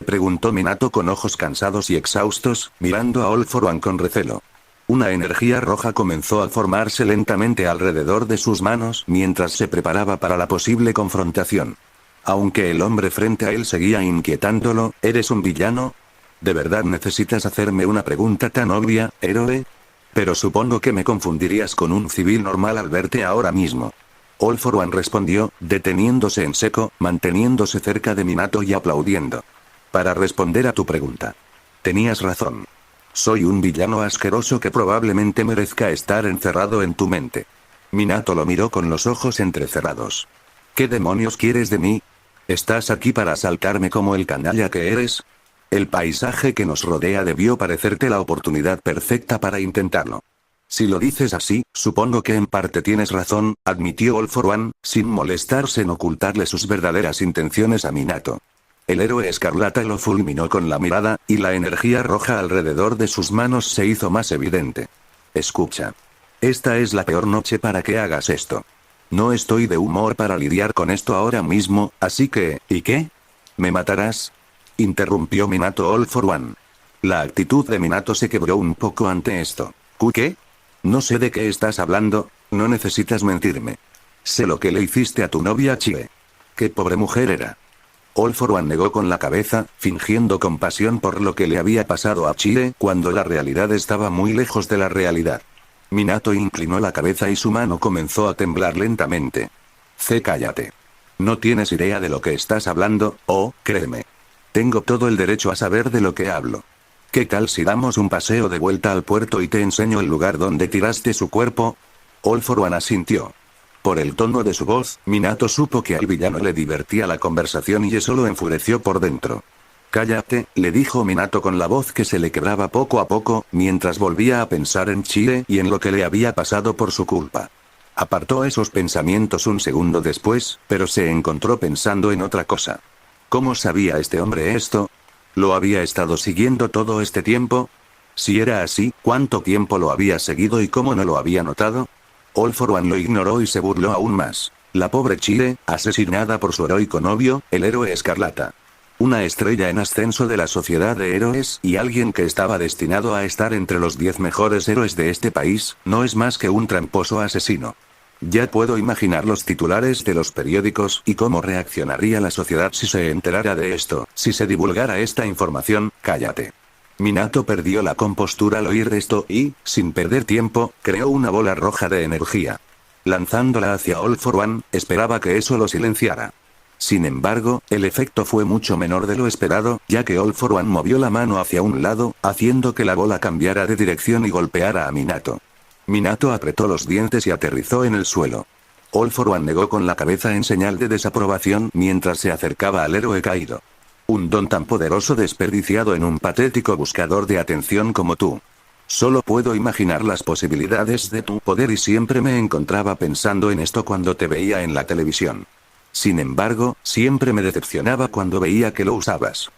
Preguntó Minato con ojos cansados y exhaustos, mirando a All for One con recelo. Una energía roja comenzó a formarse lentamente alrededor de sus manos mientras se preparaba para la posible confrontación. Aunque el hombre frente a él seguía inquietándolo, ¿eres un villano? ¿De verdad necesitas hacerme una pregunta tan obvia, héroe? Pero supongo que me confundirías con un civil normal al verte ahora mismo. All for One respondió, deteniéndose en seco, manteniéndose cerca de Minato y aplaudiendo. Para responder a tu pregunta. Tenías razón. Soy un villano asqueroso que probablemente merezca estar encerrado en tu mente. Minato lo miró con los ojos entrecerrados. ¿Qué demonios quieres de mí? ¿Estás aquí para asaltarme como el canalla que eres? El paisaje que nos rodea debió parecerte la oportunidad perfecta para intentarlo. Si lo dices así, supongo que en parte tienes razón, admitió All for One, sin molestarse en ocultarle sus verdaderas intenciones a Minato. El héroe escarlata lo fulminó con la mirada, y la energía roja alrededor de sus manos se hizo más evidente. Escucha. Esta es la peor noche para que hagas esto. No estoy de humor para lidiar con esto ahora mismo, así que, ¿y qué? ¿Me matarás? Interrumpió Minato All for One. La actitud de Minato se quebró un poco ante esto. ¿Qué? No sé de qué estás hablando, no necesitas mentirme. Sé lo que le hiciste a tu novia Chie. Qué pobre mujer era. All For One negó con la cabeza, fingiendo compasión por lo que le había pasado a Chie cuando la realidad estaba muy lejos de la realidad. Minato inclinó la cabeza y su mano comenzó a temblar lentamente. Cállate. No tienes idea de lo que estás hablando, créeme. Tengo todo el derecho a saber de lo que hablo. ¿Qué tal si damos un paseo de vuelta al puerto y te enseño el lugar donde tiraste su cuerpo? All For One asintió. Por el tono de su voz, Minato supo que al villano le divertía la conversación y eso lo enfureció por dentro. Cállate, le dijo Minato con la voz que se le quebraba poco a poco, mientras volvía a pensar en Chie y en lo que le había pasado por su culpa. Apartó esos pensamientos un segundo después, pero se encontró pensando en otra cosa. ¿Cómo sabía este hombre esto? ¿Lo había estado siguiendo todo este tiempo? Si era así, ¿cuánto tiempo lo había seguido y cómo no lo había notado? All For One lo ignoró y se burló aún más. La pobre Chie, asesinada por su heroico novio, el héroe Escarlata. Una estrella en ascenso de la sociedad de héroes y alguien que estaba destinado a estar entre los 10 mejores héroes de este país, no es más que un tramposo asesino. Ya puedo imaginar los titulares de los periódicos y cómo reaccionaría la sociedad si se enterara de esto, si se divulgara esta información. Cállate. Minato perdió la compostura al oír esto y, sin perder tiempo, creó una bola roja de energía. Lanzándola hacia All For One, esperaba que eso lo silenciara. Sin embargo, el efecto fue mucho menor de lo esperado, ya que All For One movió la mano hacia un lado, haciendo que la bola cambiara de dirección y golpeara a Minato. Minato apretó los dientes y aterrizó en el suelo. All For One negó con la cabeza en señal de desaprobación mientras se acercaba al héroe caído. Un don tan poderoso desperdiciado en un patético buscador de atención como tú. Solo puedo imaginar las posibilidades de tu poder y siempre me encontraba pensando en esto cuando te veía en la televisión. Sin embargo, siempre me decepcionaba cuando veía que lo usabas.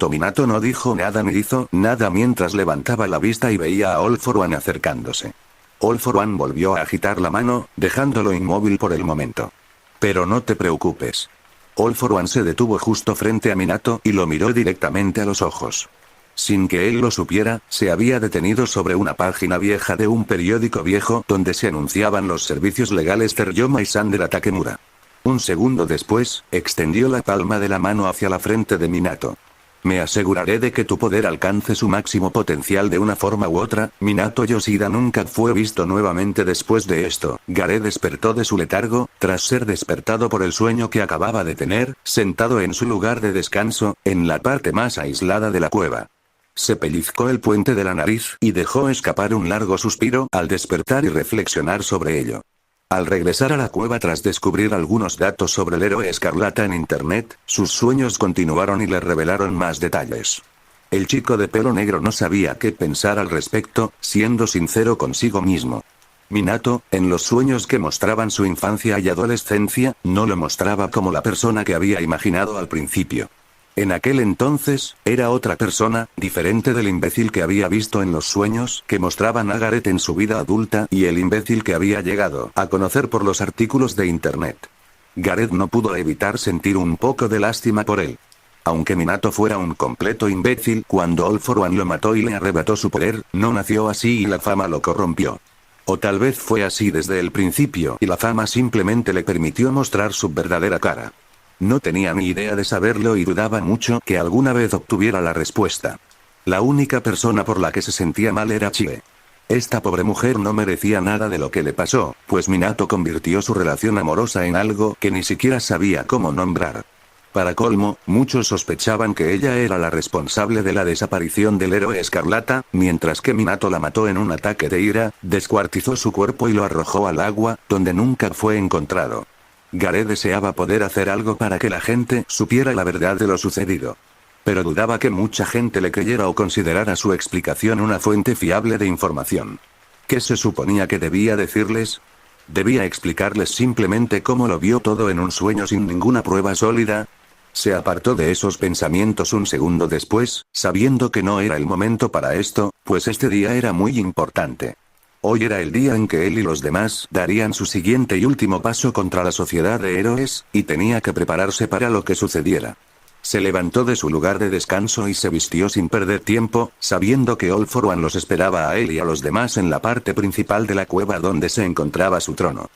Minato no dijo nada ni hizo nada mientras levantaba la vista y veía a All For One acercándose. All For One volvió a agitar la mano, dejándolo inmóvil por el momento. Pero no te preocupes. All For One se detuvo justo frente a Minato y lo miró directamente a los ojos. Sin que él lo supiera, se había detenido sobre una página vieja de un periódico viejo donde se anunciaban los servicios legales de Ryoma y Sandera Takemura. Un segundo después, extendió la palma de la mano hacia la frente de Minato. Me aseguraré de que tu poder alcance su máximo potencial de una forma u otra. Minato Yoshida nunca fue visto nuevamente después de esto. Garé despertó de su letargo, tras ser despertado por el sueño que acababa de tener, sentado en su lugar de descanso, en la parte más aislada de la cueva. Se pellizcó el puente de la nariz y dejó escapar un largo suspiro al despertar y reflexionar sobre ello. Al regresar a la cueva tras descubrir algunos datos sobre el héroe Escarlata en internet, sus sueños continuaron y le revelaron más detalles. El chico de pelo negro no sabía qué pensar al respecto, siendo sincero consigo mismo. Minato, en los sueños que mostraban su infancia y adolescencia, no lo mostraba como la persona que había imaginado al principio. En aquel entonces, era otra persona, diferente del imbécil que había visto en los sueños que mostraban a Gareth en su vida adulta y el imbécil que había llegado a conocer por los artículos de internet. Gareth no pudo evitar sentir un poco de lástima por él. Aunque Minato fuera un completo imbécil cuando All For One lo mató y le arrebató su poder, no nació así y la fama lo corrompió. O tal vez fue así desde el principio y la fama simplemente le permitió mostrar su verdadera cara. No tenía ni idea de saberlo y dudaba mucho que alguna vez obtuviera la respuesta. La única persona por la que se sentía mal era Chie. Esta pobre mujer no merecía nada de lo que le pasó, pues Minato convirtió su relación amorosa en algo que ni siquiera sabía cómo nombrar. Para colmo, muchos sospechaban que ella era la responsable de la desaparición del héroe Escarlata, mientras que Minato la mató en un ataque de ira, descuartizó su cuerpo y lo arrojó al agua, donde nunca fue encontrado. Gareth deseaba poder hacer algo para que la gente supiera la verdad de lo sucedido. Pero dudaba que mucha gente le creyera o considerara su explicación una fuente fiable de información. ¿Qué se suponía que debía decirles? ¿Debía explicarles simplemente cómo lo vio todo en un sueño sin ninguna prueba sólida? Se apartó de esos pensamientos un segundo después, sabiendo que no era el momento para esto, pues este día era muy importante. Hoy era el día en que él y los demás darían su siguiente y último paso contra la sociedad de héroes, y tenía que prepararse para lo que sucediera. Se levantó de su lugar de descanso y se vistió sin perder tiempo, sabiendo que All For One los esperaba a él y a los demás en la parte principal de la cueva donde se encontraba su trono.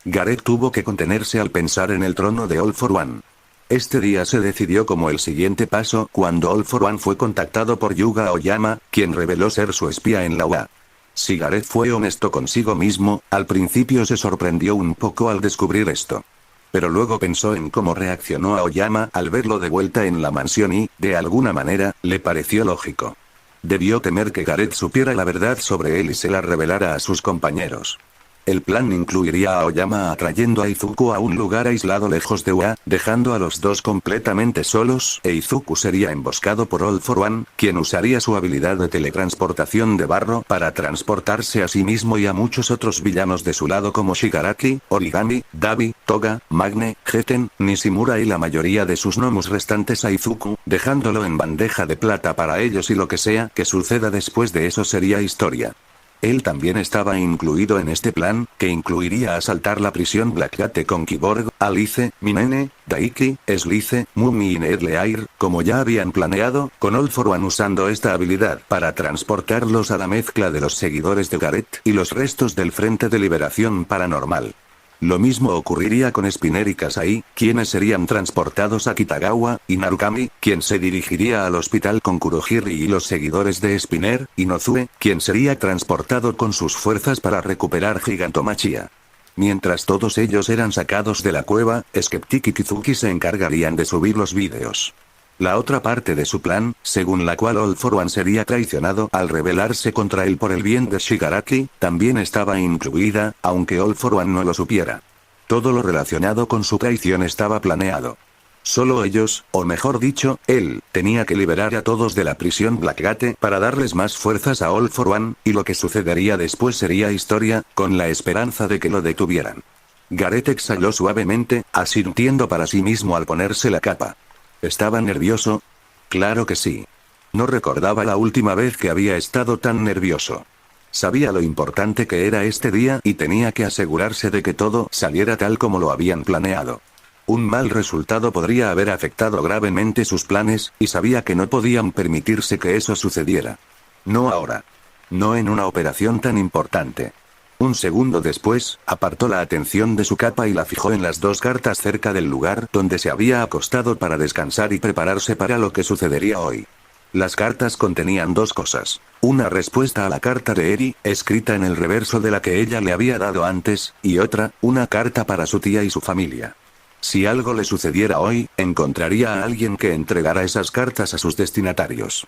Gareth tuvo que contenerse al pensar en el trono de All for One. Este día se decidió como el siguiente paso cuando All for One fue contactado por Yuga Aoyama, quien reveló ser su espía en la UA. Si Gareth fue honesto consigo mismo, al principio se sorprendió un poco al descubrir esto. Pero luego pensó en cómo reaccionó Aoyama al verlo de vuelta en la mansión y, de alguna manera, le pareció lógico. Debió temer que Gareth supiera la verdad sobre él y se la revelara a sus compañeros. El plan incluiría a Aoyama atrayendo a Izuku a un lugar aislado lejos de UA, dejando a los dos completamente solos, e Izuku sería emboscado por All for One, quien usaría su habilidad de teletransportación de barro para transportarse a sí mismo y a muchos otros villanos de su lado como Shigaraki, Origami, Dabi, Toga, Magne, Geten, Nishimura y la mayoría de sus gnomos restantes a Izuku, dejándolo en bandeja de plata para ellos y lo que sea que suceda después de eso sería historia. Él también estaba incluido en este plan, que incluiría asaltar la prisión Black Cat con Kyborg, Alice, Minene, Daiki, Slice, Mumi y Nedleair, como ya habían planeado, con All for One usando esta habilidad para transportarlos a la mezcla de los seguidores de Gareth y los restos del Frente de Liberación Paranormal. Lo mismo ocurriría con Spinner y Kasai, quienes serían transportados a Kitagawa, y Narukami, quien se dirigiría al hospital con Kurohiri y los seguidores de Spinner, y Nozue, quien sería transportado con sus fuerzas para recuperar Gigantomachia. Mientras todos ellos eran sacados de la cueva, Skeptic y Kizuki se encargarían de subir los vídeos. La otra parte de su plan, según la cual All for One sería traicionado al rebelarse contra él por el bien de Shigaraki, también estaba incluida, aunque All for One no lo supiera. Todo lo relacionado con su traición estaba planeado. Solo ellos, o mejor dicho, él, tenía que liberar a todos de la prisión Blackgate para darles más fuerzas a All for One, y lo que sucedería después sería historia, con la esperanza de que lo detuvieran. Gareth exhaló suavemente, asintiendo para sí mismo al ponerse la capa. ¿Estaba nervioso? Claro que sí. No recordaba la última vez que había estado tan nervioso. Sabía lo importante que era este día y tenía que asegurarse de que todo saliera tal como lo habían planeado. Un mal resultado podría haber afectado gravemente sus planes, y sabía que no podían permitirse que eso sucediera. No ahora. No en una operación tan importante. Un segundo después, apartó la atención de su capa y la fijó en las dos cartas cerca del lugar donde se había acostado para descansar y prepararse para lo que sucedería hoy. Las cartas contenían dos cosas. Una respuesta a la carta de Eri, escrita en el reverso de la que ella le había dado antes, y otra, una carta para su tía y su familia. Si algo le sucediera hoy, encontraría a alguien que entregara esas cartas a sus destinatarios.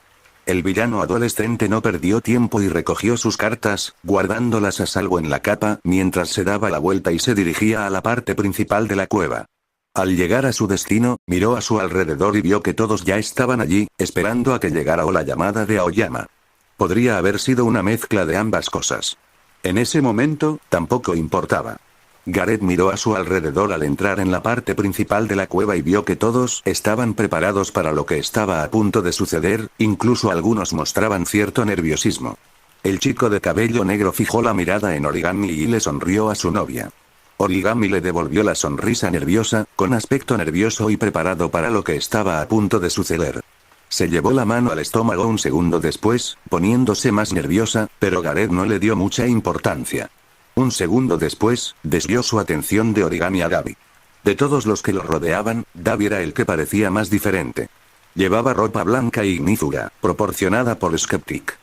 El villano adolescente no perdió tiempo y recogió sus cartas, guardándolas a salvo en la capa, mientras se daba la vuelta y se dirigía a la parte principal de la cueva. Al llegar a su destino, miró a su alrededor y vio que todos ya estaban allí, esperando a que llegara la llamada de Aoyama. Podría haber sido una mezcla de ambas cosas. En ese momento, tampoco importaba. Gareth miró a su alrededor al entrar en la parte principal de la cueva y vio que todos estaban preparados para lo que estaba a punto de suceder, incluso algunos mostraban cierto nerviosismo. El chico de cabello negro fijó la mirada en Origami y le sonrió a su novia. Origami le devolvió la sonrisa nerviosa, con aspecto nervioso y preparado para lo que estaba a punto de suceder. Se llevó la mano al estómago un segundo después, poniéndose más nerviosa, pero Gareth no le dio mucha importancia. Un segundo después, desvió su atención de Origami a Dabi. De todos los que lo rodeaban, Dabi era el que parecía más diferente. Llevaba ropa blanca y ignífuga, proporcionada por Skeptic.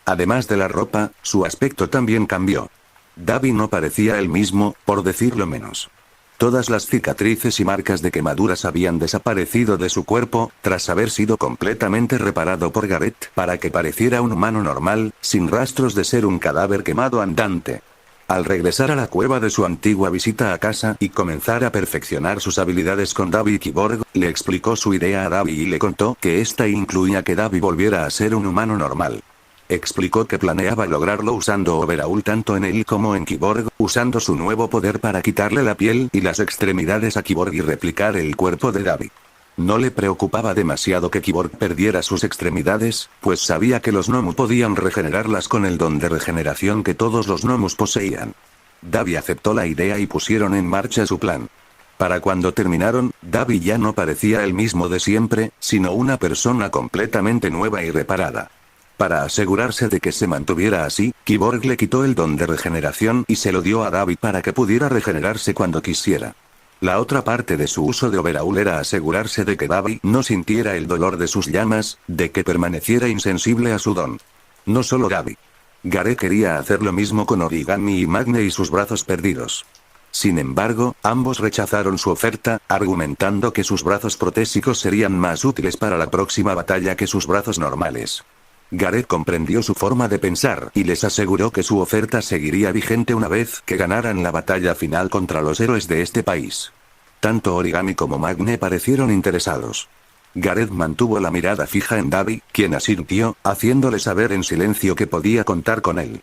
Además de la ropa, su aspecto también cambió. Dabi no parecía el mismo, por decirlo menos. Todas las cicatrices y marcas de quemaduras habían desaparecido de su cuerpo, tras haber sido completamente reparado por Gareth para que pareciera un humano normal, sin rastros de ser un cadáver quemado andante. Al regresar a la cueva de su antigua visita a casa y comenzar a perfeccionar sus habilidades con Dabi y Kyborg, le explicó su idea a Dabi y le contó que esta incluía que Dabi volviera a ser un humano normal. Explicó que planeaba lograrlo usando Overhaul tanto en él como en Kyborg, usando su nuevo poder para quitarle la piel y las extremidades a Kyborg y replicar el cuerpo de Dabi. No le preocupaba demasiado que Kyborg perdiera sus extremidades, pues sabía que los Gnomu podían regenerarlas con el don de regeneración que todos los Gnomus poseían. Dabi aceptó la idea y pusieron en marcha su plan. Para cuando terminaron, Dabi ya no parecía el mismo de siempre, sino una persona completamente nueva y reparada. Para asegurarse de que se mantuviera así, Kyborg le quitó el don de regeneración y se lo dio a Davi para que pudiera regenerarse cuando quisiera. La otra parte de su uso de overhaul era asegurarse de que Davi no sintiera el dolor de sus llamas, de que permaneciera insensible a su don. No solo Davi. Gareth quería hacer lo mismo con Origami y Magne y sus brazos perdidos. Sin embargo, ambos rechazaron su oferta, argumentando que sus brazos protésicos serían más útiles para la próxima batalla que sus brazos normales. Gareth comprendió su forma de pensar y les aseguró que su oferta seguiría vigente una vez que ganaran la batalla final contra los héroes de este país. Tanto Origami como Magne parecieron interesados. Gareth mantuvo la mirada fija en Davi, quien asintió, haciéndole saber en silencio que podía contar con él.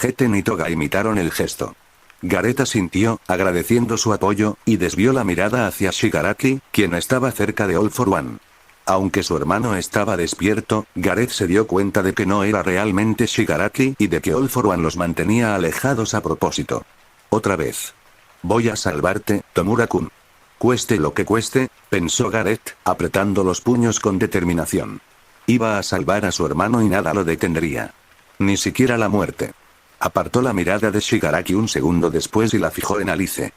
Heten y Toga imitaron el gesto. Gareth asintió, agradeciendo su apoyo, y desvió la mirada hacia Shigaraki, quien estaba cerca de All for One. Aunque su hermano estaba despierto, Gareth se dio cuenta de que no era realmente Shigaraki y de que All for One los mantenía alejados a propósito. Otra vez. Voy a salvarte, Tomura-kun. Cueste lo que cueste, pensó Gareth, apretando los puños con determinación. Iba a salvar a su hermano y nada lo detendría. Ni siquiera la muerte. Apartó la mirada de Shigaraki un segundo después y la fijó en Alice.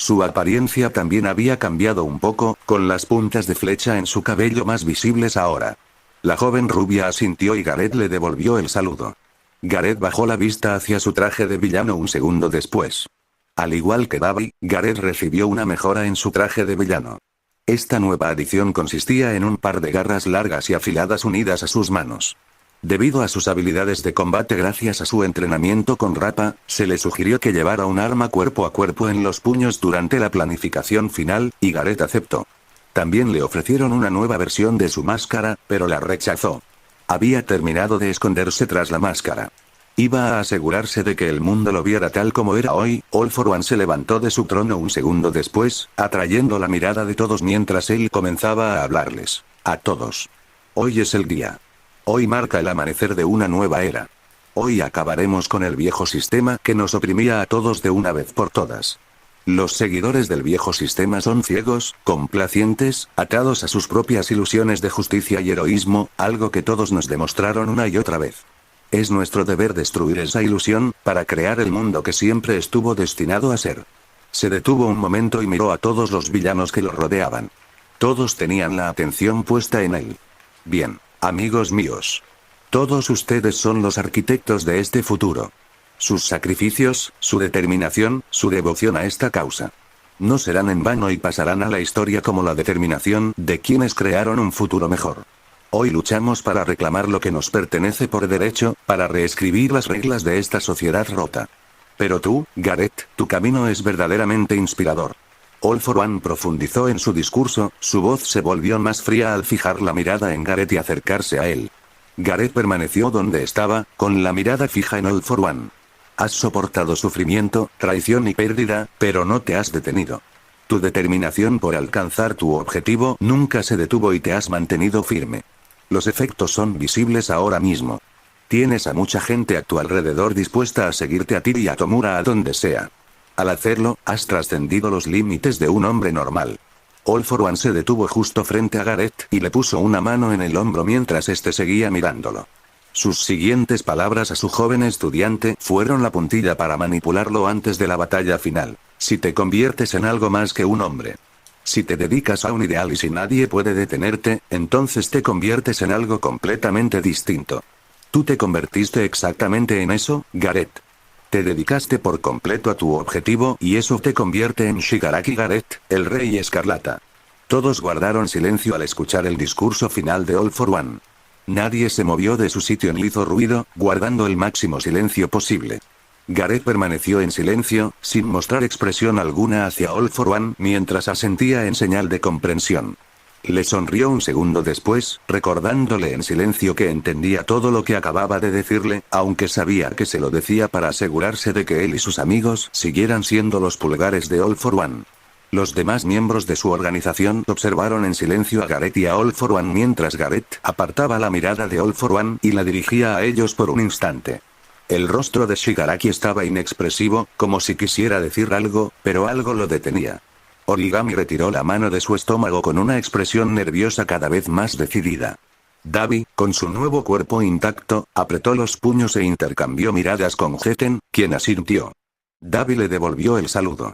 Su apariencia también había cambiado un poco, con las puntas de flecha en su cabello más visibles ahora. La joven rubia asintió y Gareth le devolvió el saludo. Gareth bajó la vista hacia su traje de villano un segundo después. Al igual que Davi, Gareth recibió una mejora en su traje de villano. Esta nueva adición consistía en un par de garras largas y afiladas unidas a sus manos. Debido a sus habilidades de combate gracias a su entrenamiento con Rappa, se le sugirió que llevara un arma cuerpo a cuerpo en los puños durante la planificación final, y Gareth aceptó. También le ofrecieron una nueva versión de su máscara, pero la rechazó. Había terminado de esconderse tras la máscara. Iba a asegurarse de que el mundo lo viera tal como era hoy. All for One se levantó de su trono un segundo después, atrayendo la mirada de todos mientras él comenzaba a hablarles. A todos. Hoy es el día. Hoy marca el amanecer de una nueva era. Hoy acabaremos con el viejo sistema que nos oprimía a todos de una vez por todas. Los seguidores del viejo sistema son ciegos, complacientes, atados a sus propias ilusiones de justicia y heroísmo, algo que todos nos demostraron una y otra vez. Es nuestro deber destruir esa ilusión, para crear el mundo que siempre estuvo destinado a ser. Se detuvo un momento y miró a todos los villanos que lo rodeaban. Todos tenían la atención puesta en él. Bien. Amigos míos. Todos ustedes son los arquitectos de este futuro. Sus sacrificios, su determinación, su devoción a esta causa. No serán en vano y pasarán a la historia como la determinación de quienes crearon un futuro mejor. Hoy luchamos para reclamar lo que nos pertenece por derecho, para reescribir las reglas de esta sociedad rota. Pero tú, Gareth, tu camino es verdaderamente inspirador. All for One profundizó en su discurso, su voz se volvió más fría al fijar la mirada en Gareth y acercarse a él. Gareth permaneció donde estaba, con la mirada fija en All for One. Has soportado sufrimiento, traición y pérdida, pero no te has detenido. Tu determinación por alcanzar tu objetivo nunca se detuvo y te has mantenido firme. Los efectos son visibles ahora mismo. Tienes a mucha gente a tu alrededor dispuesta a seguirte a ti y a Tomura a donde sea. Al hacerlo, has trascendido los límites de un hombre normal. All for One se detuvo justo frente a Gareth y le puso una mano en el hombro mientras este seguía mirándolo. Sus siguientes palabras a su joven estudiante fueron la puntilla para manipularlo antes de la batalla final. Si te conviertes en algo más que un hombre. Si te dedicas a un ideal y si nadie puede detenerte, entonces te conviertes en algo completamente distinto. ¿Tú te convertiste exactamente en eso, Gareth? Te dedicaste por completo a tu objetivo y eso te convierte en Shigaraki Gareth, el Rey Escarlata. Todos guardaron silencio al escuchar el discurso final de All for One. Nadie se movió de su sitio ni hizo ruido, guardando el máximo silencio posible. Gareth permaneció en silencio, sin mostrar expresión alguna hacia All for One mientras asentía en señal de comprensión. Le sonrió un segundo después, recordándole en silencio que entendía todo lo que acababa de decirle, aunque sabía que se lo decía para asegurarse de que él y sus amigos siguieran siendo los pulgares de All for One. Los demás miembros de su organización observaron en silencio a Gareth y a All for One mientras Gareth apartaba la mirada de All for One y la dirigía a ellos por un instante. El rostro de Shigaraki estaba inexpresivo, como si quisiera decir algo, pero algo lo detenía. Origami retiró la mano de su estómago con una expresión nerviosa cada vez más decidida. Davi, con su nuevo cuerpo intacto, apretó los puños e intercambió miradas con Heten, quien asintió. Davi le devolvió el saludo.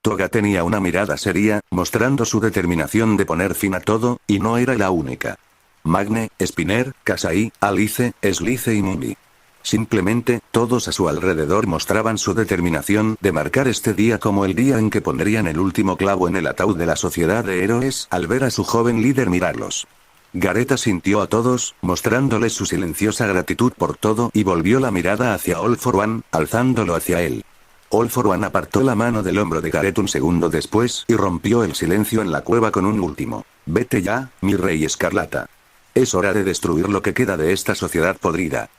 Toga tenía una mirada seria, mostrando su determinación de poner fin a todo, y no era la única. Magne, Spinner, Kasai, Alice, Slice y Mumi. Simplemente, todos a su alrededor mostraban su determinación de marcar este día como el día en que pondrían el último clavo en el ataúd de la sociedad de héroes, al ver a su joven líder mirarlos. Gareth asintió a todos, mostrándoles su silenciosa gratitud por todo, y volvió la mirada hacia All for One, alzándolo hacia él. All for One apartó la mano del hombro de Gareth un segundo después, y rompió el silencio en la cueva con un último: «Vete ya, mi rey escarlata. Es hora de destruir lo que queda de esta sociedad podrida».